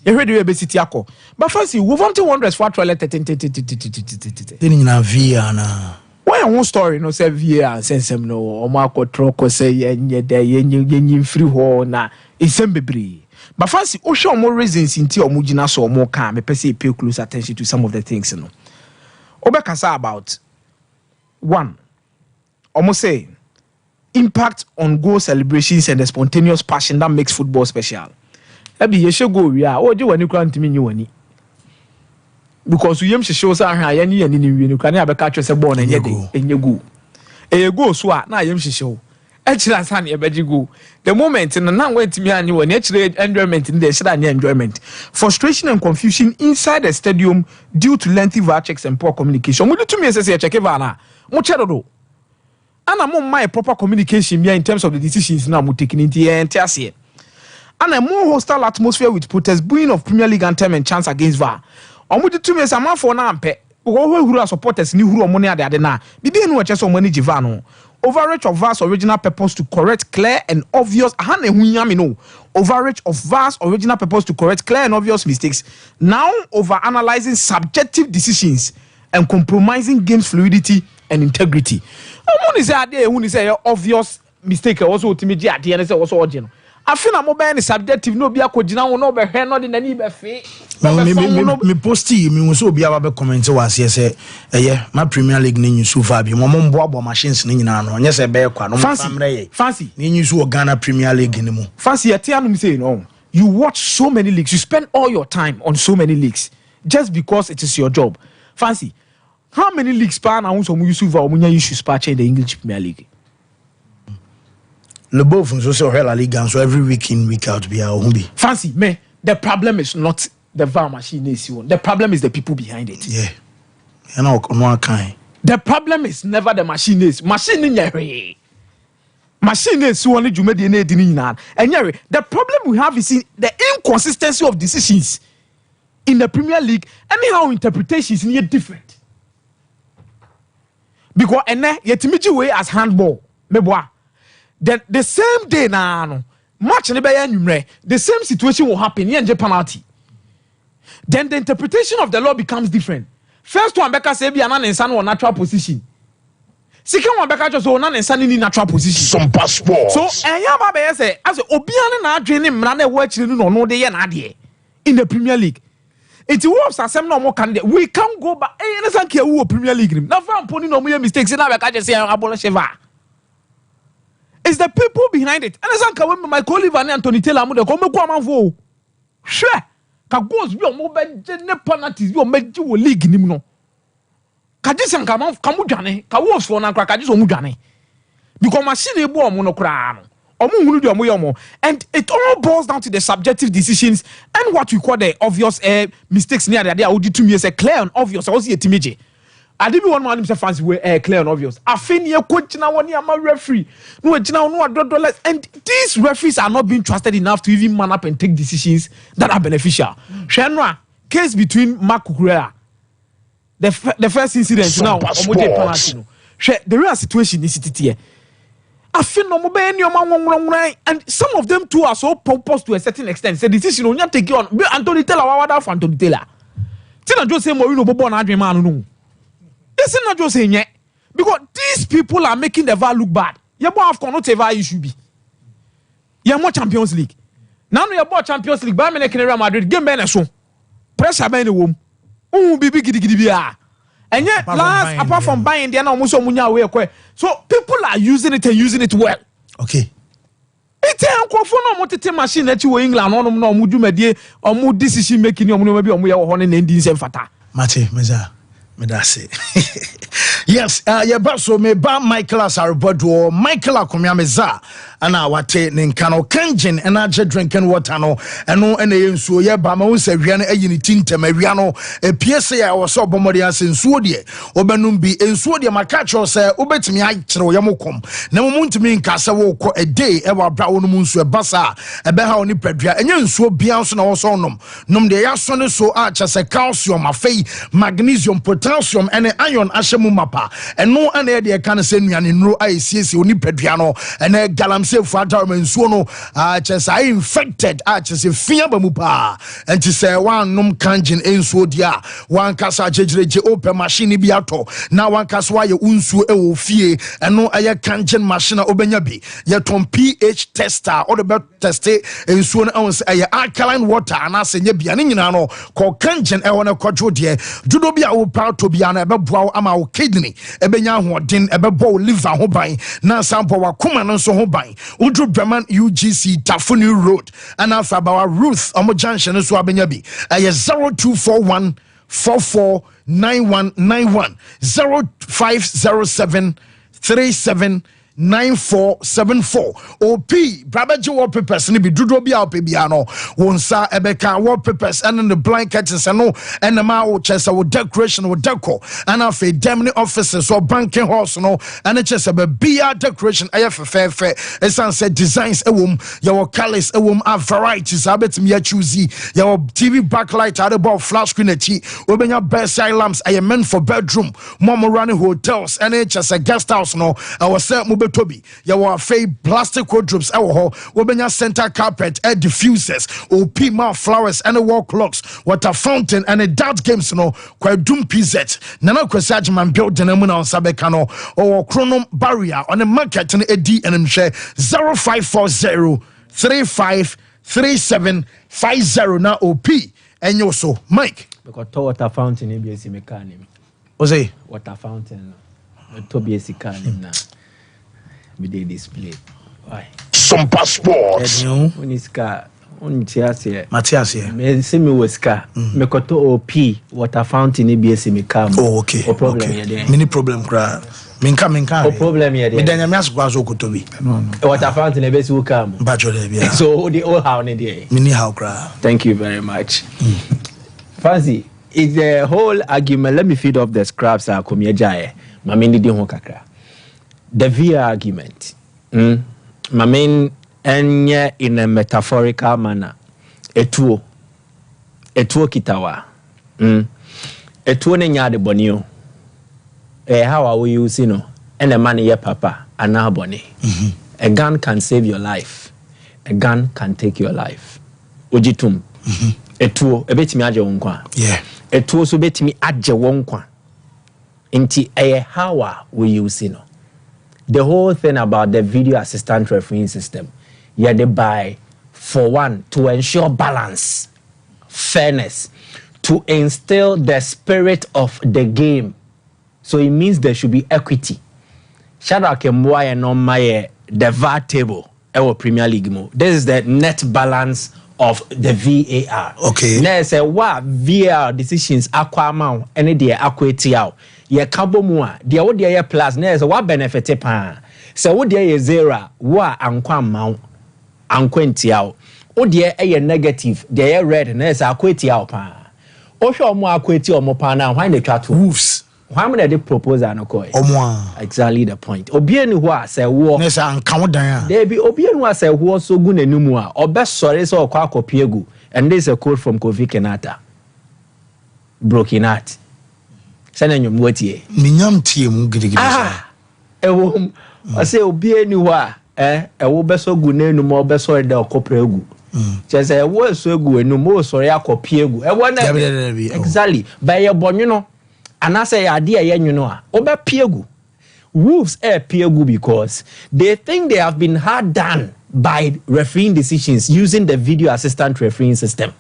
You heard the City Ako. But first, we want to wonder for toilet. Why one story no say VA and sense him no or Marco Troco say ye free ho na isembebri. But fancy o show more reasons in or mujina so more calm. Me pay close attention to some of the things no. Obekasa about one. Almost say impact on goal celebrations and the spontaneous passion that makes football special. Ebi ye should go ya o je wani kra ntimi nyi wani. Because we show say ahwa ya ni yani ni wi ni abeka twa se ball na nye de enye go. E go so a na yem hyehyɛ. E kira san e beji go. The moment na wantimi anyi wani e kira enjoyment ni de shira anya enjoyment. Frustration and confusion inside the stadium due to lengthy VAR checks and poor communication. Mo do to me say check VAR na. Mo chedodo. And I'm my proper communication in terms of the decisions now I'm taking into the entire. And a more hostile atmosphere with protest brewing of Premier League anthem and chance against VAR. Omu 2 years a man for now pe. Who are supporters ni who money at the na. Bibi no chess on money jivano. Overreach of VAR's original purpose to correct clear and obvious. Overreach of VAR's original purpose to correct clear and obvious mistakes. Now over analyzing subjective decisions and compromising game's fluidity and integrity. Who is say obvious mistake also ultimately at the end also original. I feel I'm mobile subjective no be akogina no be he no de nani be fe. Me posti me so be aba be comment was yes say my Premier League ni nyu va bi mo mboabo machines ni nyina no nya say be kwa no fancy ni nyu so Ghana Premier League ni mu fancy yet anu me say no you watch so many leagues, you spend all your time on so many leagues just because it is your job. Fancy how many leagues pan and so Yusufa or munya issues patch in the English Premier League? Le both so say La Liga so every week in week out be our be. Fancy me the problem is not the VAR machine is one. The problem is the people behind it. Yeah. You know one kind. The problem is never the machine is machine in here. Machine is one you made the and the problem we have is in the inconsistency of decisions in the Premier League. Anyhow interpretations in here different. Because yetimichi way as handball meboa then the same day na match ne be anwumre the same situation will happen here penalty then the interpretation of the law becomes different. First one beka say bia na nsa no natural position, second one beka just so na nsa ni natural position. Sompa Sports. So enya ba be say as obiane na adwene mra na e wo akire no no de ye na ade in the Premier League. It was asem no more candidate. We can't go back. Any sanke who Premier League. Now for putting no more mistakes. Now I can't say abolish VAR. It's the people behind it. And sanke when my colleague and Anthony Taylor mo de come ko amanfo. Sure. Ka goals bi o mo be ne penalties bi o meji wo league nim no. Ka ji sanka man ka mu dwane. Ka wolves for na ka ji so mu dwane. Because machine e bo o mo no kra no. And it all boils down to the subjective decisions and what we call the obvious mistakes near the idea to me as a clear and obvious. I was here to me. I didn't want one fancy way clear and obvious. I think you're coaching now when you're referee. And these referees are not being trusted enough to even man up and take decisions that are beneficial. Shenra, case between Mark Kukurea, the first incident now, the real situation is it here. I feel no more and some of them too are so pompous to a certain extent. Say decision on you take on Anthony Taylor what Anthony Taylor. Tina just say Mourinho Bobo na dream man no. It's not just saying yet because these people are making the VAR look bad. You have not ever you should be. You more Champions League. Now you have Champions League. Bayern Munich Real Madrid game ben so. Pressure ben wom. Bibi gidi bia. And yet, last apart from buying the almost munya. So people are using it and using it well. Okay. It's a machine machine that you England on muju medie or decision making your maybe on we are on in Indian fata. Mate, Meza. That's it. Yes, so me ba Michael Asarbodo, Michael Akomiameza, and I wate Ninkano Kanjin, and I drinking water no, and no, and so ye ba ma say Riana a unitinte, Mariano, a PSA or so bomodias in Swodia, Obenumbi, in Swodia, my catcher say, Obet me I throw Yamokum, no moon to me in Casa walk a day, ever brown moons to a bassa, a beha on the pedria, and you so Beyonce and also num de son so arch as a calcium, a fay, magnesium, potassium, and iron ashemu mapa and no an idea can send me an no ICC oni pedriano and a galam say for and so no arches I infected arches if fiaba mupa and to say one num kanjin in so dia one casa jeje open machine biato now one caswa ye unsu e fie and no aya kanjin machine obenyabi ye tom pH tester or the best test in so no say alkaline water and I say ye biane nyina no ko kanjin e wona kwadwo de judo bia wo pa to bia na ebeboa ama wo kidney ebenya hoden ebebo liver ho ban na sample wa kuma no so ho ban udru Breman UGC Tafuni Road and afa ba Ruth omo junction so abenya bi 0241 449191 0507 37 9474 OP Brabaji wallpapers ni bi dodo bia opebiano wonsa ebeka wallpapers and the blankets and no and the ma wo chesa wo decoration wo deco and afa demni offices or banking house no and chesa be bia decoration ayefefe esan say designs ewom your colors ewom are varieties abetim ya choosy your TV backlight at above flash screen echi obenya bedside lamps are meant for bedroom mom running hotels and chesa guest house no our say Toby, your fake plastic wardrobes, our wobenya center carpet, air diffusers, OP mouth flowers, and a wall clocks, water fountain, and a dart games, no, quite doom pizzet. Nana Kwesajman built the Namuna on Sabekano or Chronom barrier on the market and a D and share 0540 353750 now OP and you so Mike. Because water fountain, ABS mechanic. Ose water fountain, Toby Sikanim now. Be they display. Why? Sompa Sports. When is car on Matthias here. Me see me was car. Me koto OP water fountain ABS me car. Oh okay. No problem okay. There. Mini problem cry. Minka. No problem here. Me danya me asukwa so kotobi. No. Water fountain ABS will come. Bacho there bia. So the whole how there. Mini how cry. Thank you very much. Fancy. It's the whole argument. Let me feed off the scraps a come here. Mami ndi ho kakra. The VR argument. My main enye in a metaphorical manner. Etuo kitawa. Etuo ne nya de bonio. How are we using no? And the money ye papa and now boni. A gun can save your life. A gun can take your life. Ojitum. Etuo ebetimi aje wonkwa. Yeah. Etuo so betimi aje wonkwa. Inti how are we using no? The whole thing about the video assistant refereeing system, yeah, they buy for one to ensure balance, fairness, to instill the spirit of the game. So it means there should be equity. Shout out to Mwaya no my the VAR table, our Premier League mo. This is the net balance of the VAR. Okay. Now say what VAR decisions aquamount any day equity out. Ye kabo mua dia wo dia ye plus na say what benefit pa say wo dia ye zero wa ankwa amount ankwenti out wo dia ye negative dia ye red na say akweti out pa o hwe omo akweti omo pa na why dey twa to Wolves why me dey proposal no koi omo exactly the point obi eni ho a say wo na say anka wo dan a there be obi eni ho a say wo so gu nanumu a obesore say okwa akopie gu and this is a quote from Kofi Kenata broken heart. Send you motie. Minyam tie mu gidigidi. Ewo I say obi eni ho a ewo beso gu na enu mo beso de okopra egu. Chese ewo so egu enu mo sori akopie egu. Ewo na exactly. By your bonyo and I say ade ye nwuno a oba pie egu. Wolves pie egu because they think they have been hard done by refereeing decisions using the video assistant refereeing system.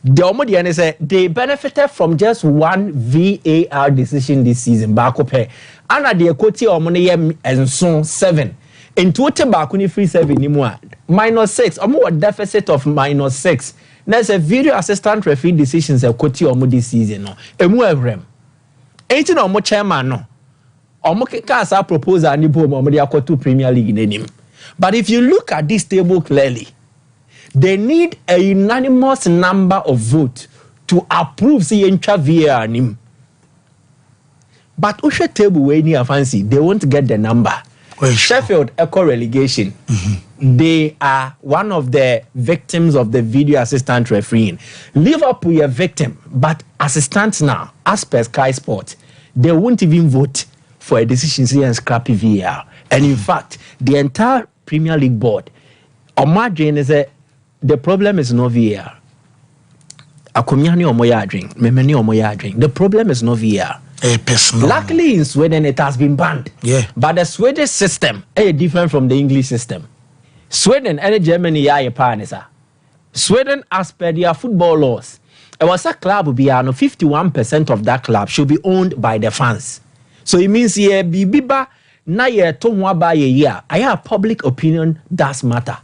The Omodian say they benefited from just one VAR decision this season. Back up here. And at the equity omoni and so 7. In total bakuni free 7 anymore. -6. Omo deficit of -6. There's a video assistant referee decisions equity omo this season. No. Emu evrem. Ain't no more chairman no. Omo kasa proposal ni bo omo dey to Premier League in him. But if you look at this table clearly, they need a unanimous number of votes to approve the VAR nim. But Usha table way near fancy, they won't get the number. Sheffield Echo relegation. They are one of the victims of the video assistant refereeing. Liverpool are victim, but assistants now, as per Sky Sport, they won't even vote for a decision here and scrappy VAR. And in fact, the entire Premier League board, on margin is the problem is no VAR. The problem is no VAR. Luckily in Sweden it has been banned. Yeah. But the Swedish system is different from the English system. Sweden and Germany are partners. Sweden, as per their football laws, it was a club 51% of that club should be owned by the fans. So it means bibiba na ye to ho ba ye year. I have public opinion does matter.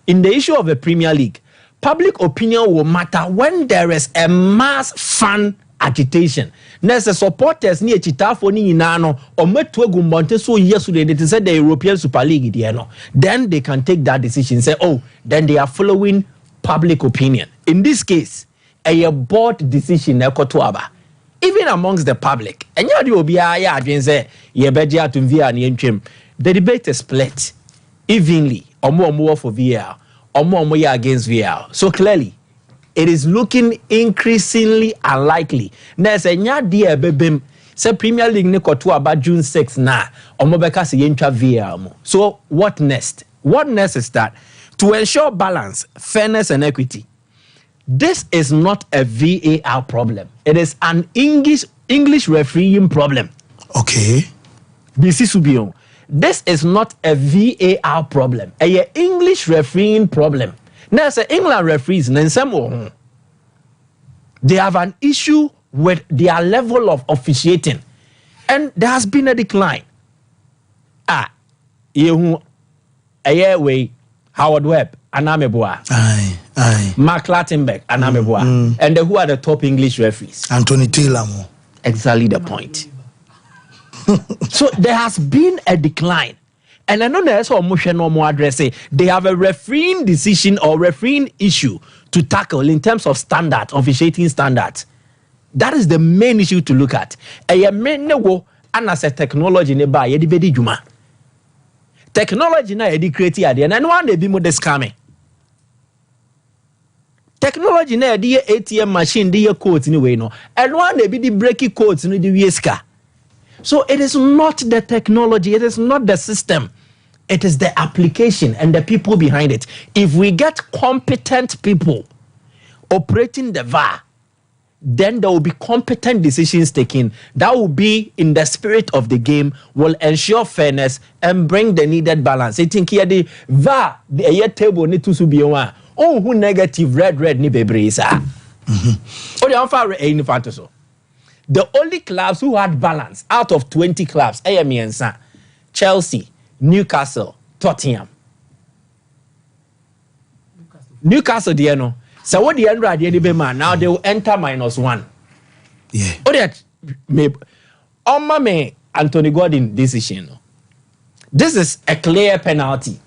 In the issue of the Premier League, public opinion will matter when there is a mass fan agitation. Next, the supporters ni echitafo ni nyina no ometu egumbonte so yesu they said the European Super League then they can take that decision, say, oh, then they are following public opinion. In this case, a board decision ekotoaba. Even amongst the public, and you be say the debate is split evenly, or more for VAR, or more against VAR. So clearly, it is looking increasingly unlikely. There's a dear baby. Say Premier League ne koto about June 6 na omobeka se yentra VAR. So what next? What next is that to ensure balance, fairness and equity. This is not a VAR problem. It is an English refereeing problem. Okay. This is not a VAR problem. A English refereeing problem. Now, say England referees, they have an issue with their level of officiating, and there has been a decline. Howard Webb, Anameboa. Mark Lattenberg, Anameboa. And who are the top English referees? Anthony Taylor. Exactly the point. So there has been a decline. And I know there's a motion no more address. They have a refereeing decision or refereeing issue to tackle in terms of standards, officiating standards. That is the main issue to look at. And as a technology nearby, technology na edi create ade na one dey be mo scamming. Technology na edi ATM machine dey code ni we no. And one dey be the breaking codes ni the weska. So it is not the technology, it is not the system. It is the application and the people behind it. If we get competent people operating the VAR, then there will be competent decisions taken that will be in the spirit of the game, will ensure fairness and bring the needed balance. I think here the VAR, the table need to be one. Oh, who negative red ni bebre isa. The only clubs who had balance out of 20 clubs, Chelsea, Newcastle, Tottenham. Newcastle, so what the end man now they will enter -1. Yeah. Oh, that me Anthony Gordon decision. This is a clear penalty,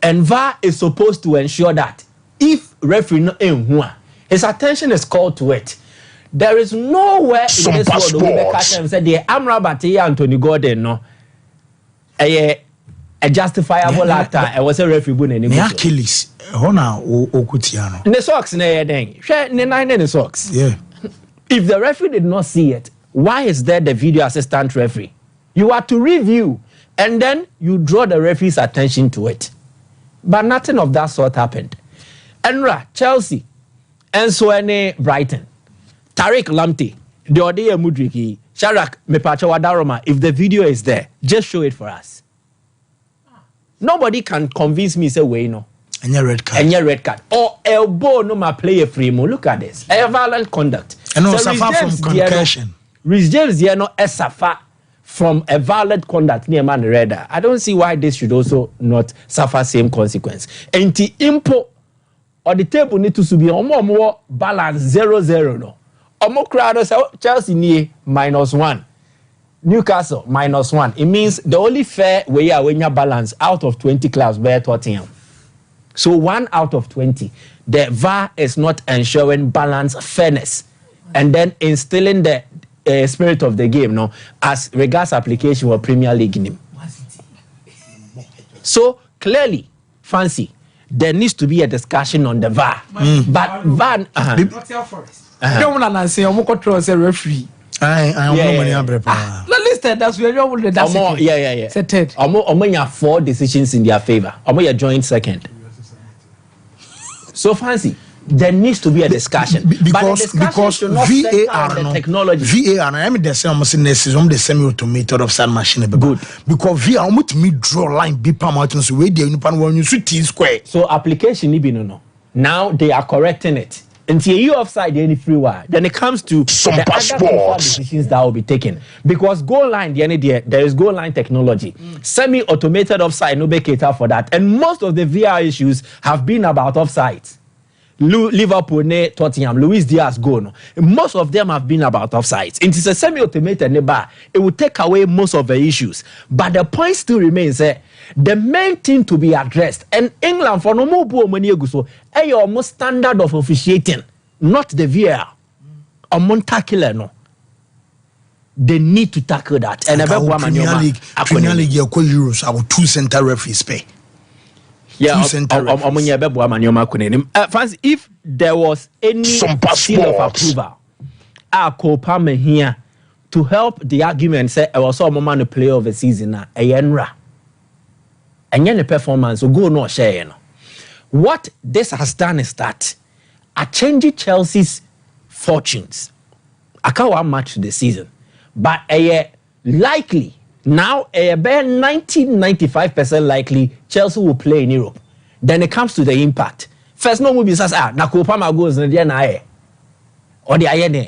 and VAR is supposed to ensure that if referee his attention is called to it. There is nowhere in this world where we said the Amrabat Anthony Gordon no a justifiable actor. I was a referee anymore. Achilles. Hona okutiano. The socks na den. Share the 9 socks. Yeah. If the referee did not see it, why is there the video assistant referee? You are to review and then you draw the referee's attention to it. But nothing of that sort happened. Enra, Chelsea, and so any Brighton. Tariq Lamptey, the Odea Mudriki, Sharak Mepacha Wadaroma, if the video is there, just show it for us. Nobody can convince me, say, wait, no. And your red card. And your red card. Or elbow no ma play a free mo. Look at this. A violent conduct. And no suffer from concussion. Rhys James no suffer from a violent conduct near man radar. I don't see why this should also not suffer same consequence. And the impo or the table need to be more balance 0-0 no. Omo crowd Chelsea near -1. Newcastle -1. It means the only fair way when you balance out of 20 clubs where Tottenham. So 1 out of 20. The VAR is not ensuring balance, fairness, and then instilling the spirit of the game, no, as regards application for Premier League name. So clearly, fancy, there needs to be a discussion on the VAR. But VAR, referee. Listed that's where you that's yeah. Settled. Omo 4 decisions in their favor. Omo joint second. So fancy, there needs to be a discussion because VAR no technology. VAR I mean the same the semi-automated offside machine good because VAR almost me draw line be permanent so we dey nipa one you T square. So application ni be no. Now they are correcting it. Until you offside any free wire, then it comes to Sompa Sports decisions that will be taken because goal line there is goal line technology. Semi-automated offside no be cater for that, and most of the VAR issues have been about offsides. Liverpool, Tottenham, Luis Diaz goal. No. Most of them have been about offsides. It is a semi-automated bar. It will take away most of the issues, but the point still remains. The main thing to be addressed, and England for no more money so almost standard of officiating, not the VAR. Killer, no. They need to tackle that. And Premier League, Euros, our 2 center referees pay. Yeah, if there was any seal of approval, I call Palmer here to help the argument say I was a moment to play of the season a yenra. And the performance will go no share. What this has done is that I changed Chelsea's fortunes. I can't want much this season, but likely now about 90-95% likely Chelsea will play in Europe. Then it comes to the impact. First, no movie says Nakopama goes in the or the INA.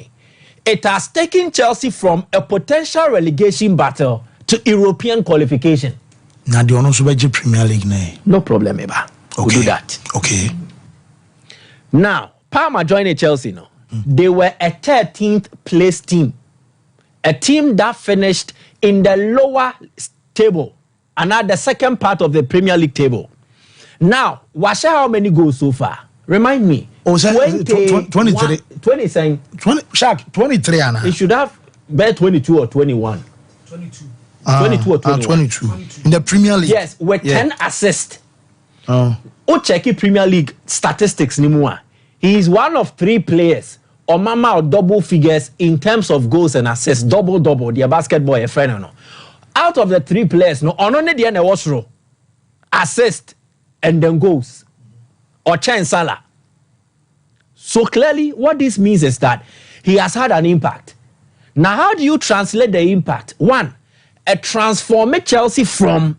It has taken Chelsea from a potential relegation battle to European qualification. Now the honors of the Premier League, no problem, Eba. Okay. We'll do that. Okay. Now, Parma joined Chelsea. No, they were a 13th place team, a team that finished in the lower table and at the second part of the Premier League table. Now, watch how many goals so far. Remind me. 23. 20 saying 20. Shaq 23. Anna. It should have been 22 or 21. 22. 22 or 21. 22. In the Premier League. Yes, with 10 assists. Oh. Check Premier League statistics anymore. He is one of 3 players or mama or double figures in terms of goals and assists. Double. The basketball a friend no. Out of the 3 players, no, only the end was row. Assist and then goals. Or chance Salah. So clearly, what this means is that he has had an impact. Now, how do you translate the impact? 1, a transformed Chelsea from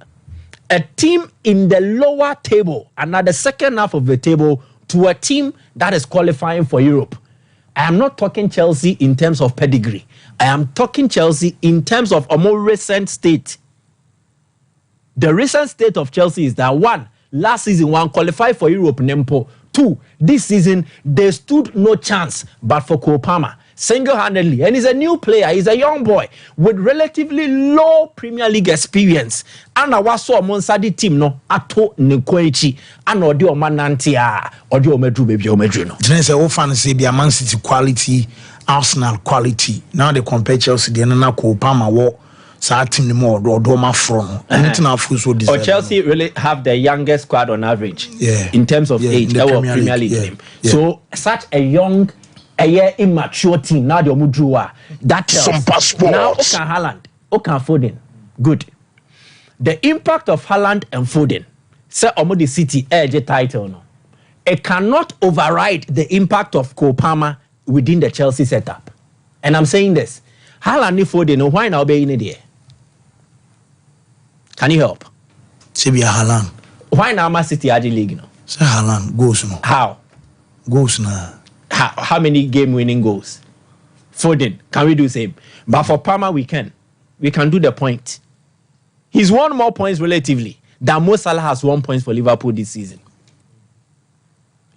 a team in the lower table and at the second half of the table to a team that is qualifying for Europe. I am not talking Chelsea in terms of pedigree. I am talking Chelsea in terms of a more recent state. The recent state of Chelsea is that 1, last season, 1 qualified for Europe, Nempo. 2, this season, they stood no chance but for Kopama. Single-handedly. And he's a new player. He's a young boy with relatively low Premier League experience. And I was so Monsadi team no ato Nkoichi and odi o manantia odi o medru baby o medru no. Then say all fans say be a Man City quality, Arsenal quality. Now they compare Chelsea the na Kopama wo sa team ni more do ma from. Anything na full so deserve. Or Chelsea really have the youngest squad on average. Yeah. In terms of age, in the Premier League game. Yeah. So such a young immature team now the Omudruwa that Sompa Sports. Now Okan Haaland, Okan Foden, good. The impact of Haaland and Foden, say Omudi City edge title no. It cannot override the impact of Kopama within the Chelsea setup. And I'm saying this, Haaland and Foden, why now be in there? Can you help? Say be a Haaland. Why now Man City Adi League no? Say Haaland goes no. How? Goes no. How many game-winning goals? Foden, can we do the same? But for Palmer, we can do the point. He's won more points relatively than Mo Salah has won points for Liverpool this season.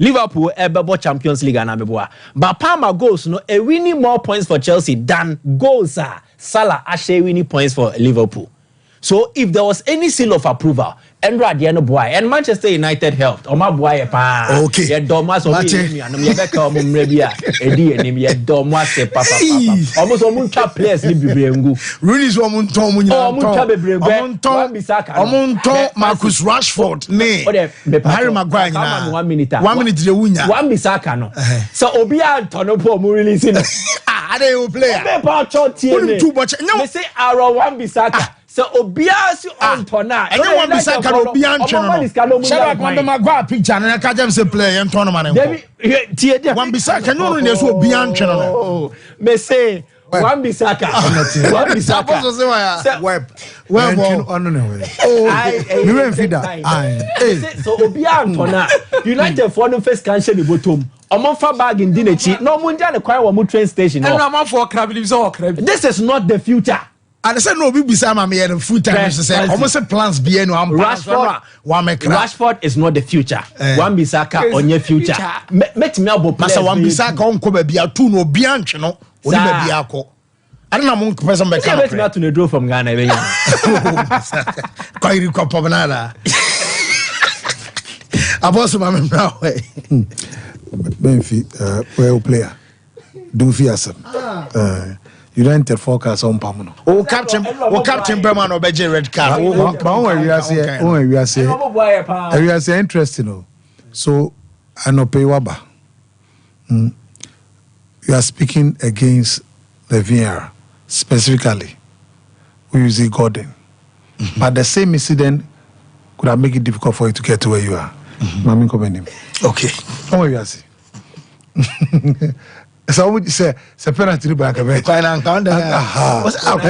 Liverpool ebebo Champions League na meboa. But Palmer goals no e winning more points for Chelsea than goals Salah actually winning points for Liverpool. So if there was any seal of approval, Endra the no boy and Manchester United helped. O ma boy pa. Okay. Ye domas o mi anu ye beka o mumre bia edi enim ye domas se papa. Almost o mun twa players ni bibrengu. Rooney's o mun ton mun o mun twa bibrengu. O mun ton Marcus Rashford ne. Harry Maguire na. 1 minute. 1 minute de wunya. Wan Bissaka no. So obi a ton po mu release no. Ade o player. Me pa cho tie ne. Me say Aaron Wan Bissaka. So Obia si on tona. And you want to say can Obia no. Shall I Maguire picture and I can't say play and tournament. Wan Bissaka no no so Obia no. Me say Wan Bissaka. Wan Bissaka. Web on no. Oh, we went feeder. So Obia tona. United for no first cancel the bottom. Omo fa bag in Dinechi. No munja the kwai wa mu train station. And no for crab so crab. This is not the future. And I said no be beside me and full time say almost plans be no am Rashford is not the future. Wan Bissaka on your future. Met me abo play. Masa Wan Bissaka on ko ba bia tu no bia ntwe no. Oni ba bia akọ. Ade na mo person be kan. Met me to no draw from Ghana be yan. Kwai ko pobanada. Aboso ma me bra we. Benfi well player. Do fiasem. United focus on Pamuno. Oh, Captain Berman or Beje red card. We are saying interesting. So, I know Pewaba. You are speaking against the VR specifically. We use Gordon. But the same incident could have made it difficult for you to get to where you are. Mami commend. Okay. How you are saying? So would say penalty back a bit. What's up?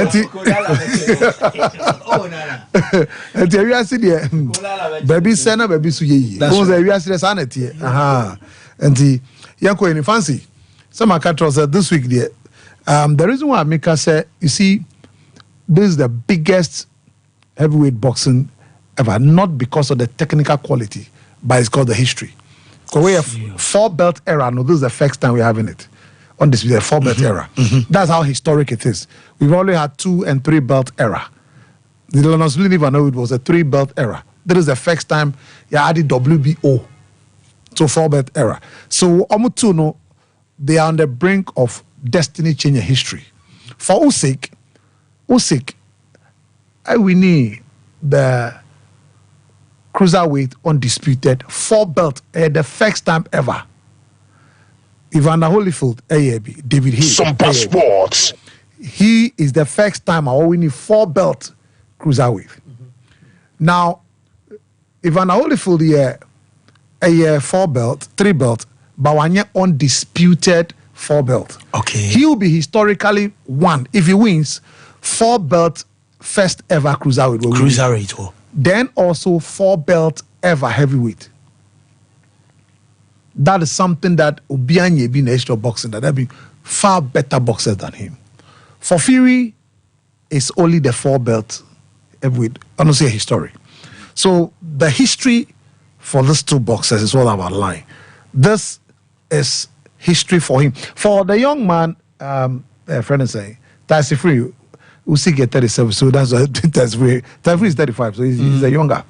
And you are sitting baby Senna, baby Suye. Those are you are sanity. And the Yanko in fancy. Some catchers said this week there. The reason why Mika said, you see, this is the biggest heavyweight boxing ever, not because of the technical quality, but it's called the history. Because we have 4-belt era. No, this is the first time we're having it. On this, the 4-belt era. That's how historic it is. We've only had 2- and 3-belt era. The London's believe I know it was a 3-belt era. That is the first time you added WBO to 4-belt era. So Omutuno, they are on the brink of destiny changing history. For Usyk, we need the cruiserweight undisputed 4-belt, the first time ever. Evander Holyfield, AAB, David Hill. Sompa Sports. He is the first time I winning 4-belt cruiserweight. Now, Evander Holyfield, a 4-belt, 3-belt, but one year undisputed 4-belt. Okay. He will be historically one if he wins 4-belt first ever cruiserweight. Cruiserweight. Then also 4-belt ever heavyweight. That is something that Obianye be in extra boxing that have been far better boxers than him. For Fury, it's only the 4-belt heavyweight. I don't say history. So the history for these two boxers is all about line. This is history for him. For the young man, a friend is saying, Tyson Fury, Usyk get 37, so that's why Tyson Fury is 35, so he's a younger.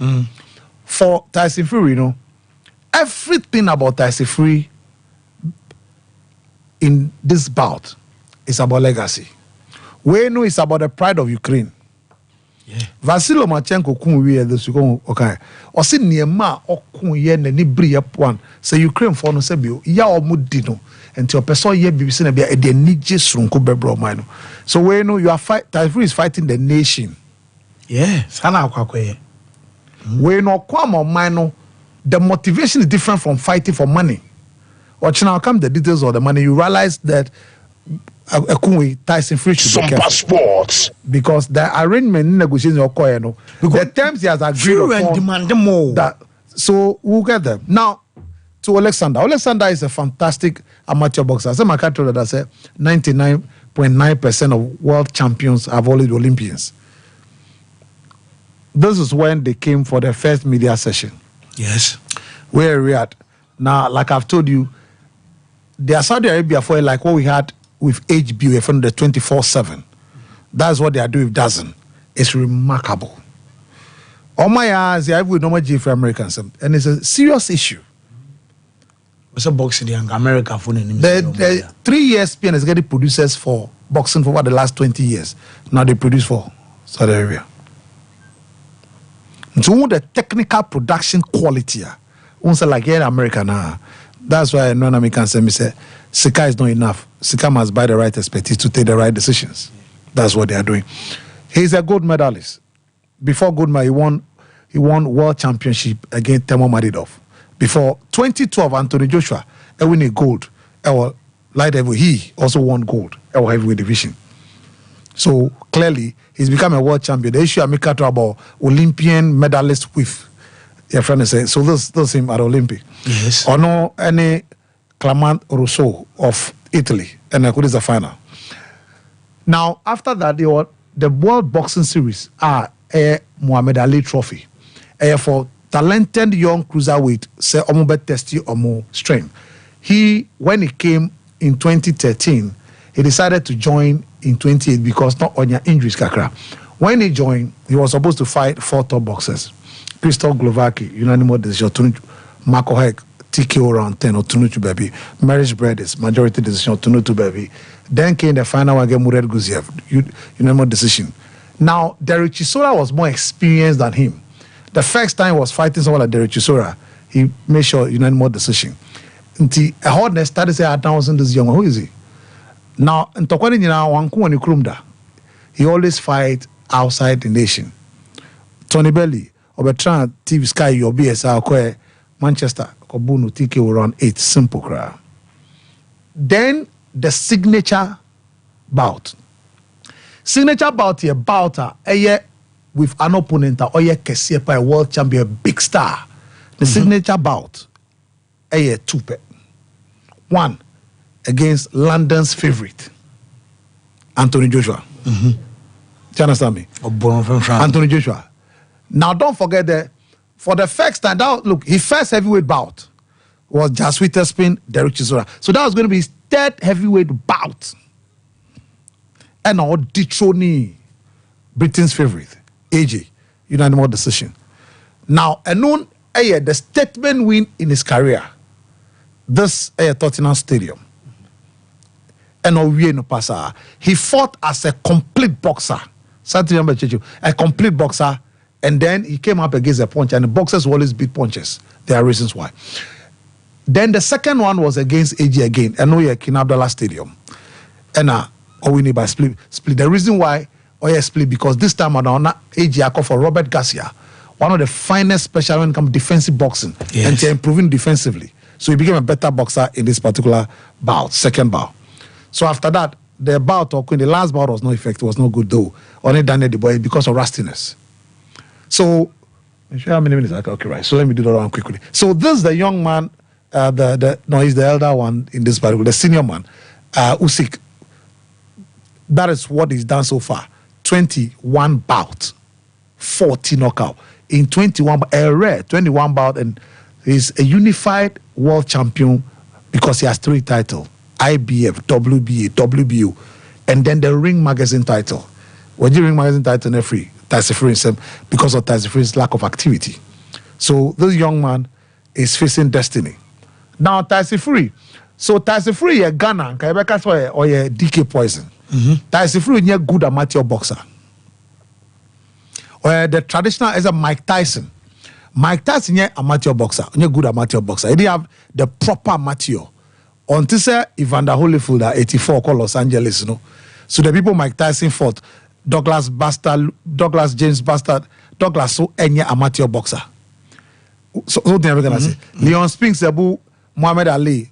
For Tyson Fury, you know, everything about Tyson Fury in this bout is about legacy. We know it's about the pride of Ukraine. Yeah. Vasily Lomachenko kunwiye this okay. Osi niema okunye na ni bri one. Say Ukraine for no say bi ya omudi no. Enti opeso ye BBC na bia e de nije sronko bebro man no. So we know you are Tyson Fury is fighting the nation. Yeah, sana akwakoye. We know kwama man no. The motivation is different from fighting for money. Watch now come the details of the money. You realize that Tyson Fury should be careful. Sports. Because the arrangement in negotiations occur, no. The terms he has agreed upon. Demand more. So we'll get them. Now, to Alexander. Alexander is a fantastic amateur boxer. As I told you that I said 99.9% of world champions have already been Olympians. This is when they came for their first media session. Yes. Where we at Now, like I've told you, they are Saudi Arabia for like what we had with HBO from the 24/7. That's what they are doing with Dazen. It's remarkable. All my eyes, I would normal G for Americans, and it's a serious issue. What's a boxing in America for the 3 years PN is getting producers for boxing for what the last 20 years. Now they produce for Saudi Arabia. So the technical production quality, like here in America now. That's why non-American say Sika is not enough. Sika must buy the right expertise to take the right decisions. That's what they are doing. He's a gold medalist. Before gold medal, he won world championship against Temo Maridov. Before 2012, Anthony Joshua won a gold. Light heavyweight, he also won gold. Heavyweight division. So clearly, he's become a world champion. The issue I make out about Olympian medalist with your friend is saying, so those him at Olympic. Yes. Or no any Clement Rousseau of Italy, and who is the final. Now, after that, the World Boxing Series are a Muhammad Ali Trophy. For talented young cruiserweight, say Omobet Testi Omo strength. When he came in 2013, he decided to join in 28 because not on your injuries kakra. When he joined, he was supposed to fight 4 top boxers. Christoph Glovaki, unanimous decision, Marco Heck, TKO round 10 or Tunutu baby. Marriage Brothers, majority decision, Tunutu baby. Then came the final one against Mured Guziev, unanimous decision. Now, Derek Chisora was more experienced than him. The first time he was fighting someone like Derek Chisora, he made sure unanimous decision. Until a hardness started to say, I wasn't this young. Who is he? Now, he always fight outside the nation. Tony Belly, Obertrand, TV Sky, your BSR, Manchester, Kobunu, TK around 8, simple crowd. Then the signature bout. Signature bout here, bouter, with an opponent, or a world champion, big star. The signature bout, 2 pet. 1 against London's favorite, Anthony Joshua. Do you understand me? Anthony Joshua. Now, don't forget that for the first time, his first heavyweight bout was Jas Witherspoon, Derek Chisora. So that was going to be his 3rd heavyweight bout. And now, dethroning Britain's favorite, AJ, unanimous decision. Now, the statement win in his career, this Tottenham Stadium. And he fought as a complete boxer. A complete boxer. And then he came up against a punch. And the boxers always beat punches. There are reasons why. Then the second one was against AG again. And King Abdullah Stadium. And we need by split. The reason why split, because this time around AG I call for Robert Garcia, one of the finest special when it comes to defensive boxing. Yes. And they're improving defensively. So he became a better boxer in this particular bout, second bout. So after that, the bout, the last bout was no effective, was no good though. Only Daniel the boy because of rustiness. So, how many minutes? Okay, right. So let me do that one quickly. So this is the young man, he's the elder one in this particular, the senior man, Usyk. That is what he's done so far. 21 bout, 40 knockout. In 21, a rare 21 bout, and he's a unified world champion because he has 3 titles. IBF, WBA, WBO, and then the Ring Magazine title. When you Ring Magazine title, free, Tyson Fury himself, because of Tyson Fury's lack of activity. So this young man is facing destiny. Now Tyson Fury. So Tyson Fury is Ghana, or a DK Poison. Tyson Fury is a good amateur boxer. Or the traditional is a Mike Tyson. Mike Tyson is amateur boxer, a good amateur boxer. He didn't have the proper amateur. Until say Evander Holyfield at 84 called Los Angeles, So the people Mike Tyson fought, Douglas James Bastard, Douglas so any amateur boxer. So what am I gonna say? Leon Spinks, Muhammad Ali,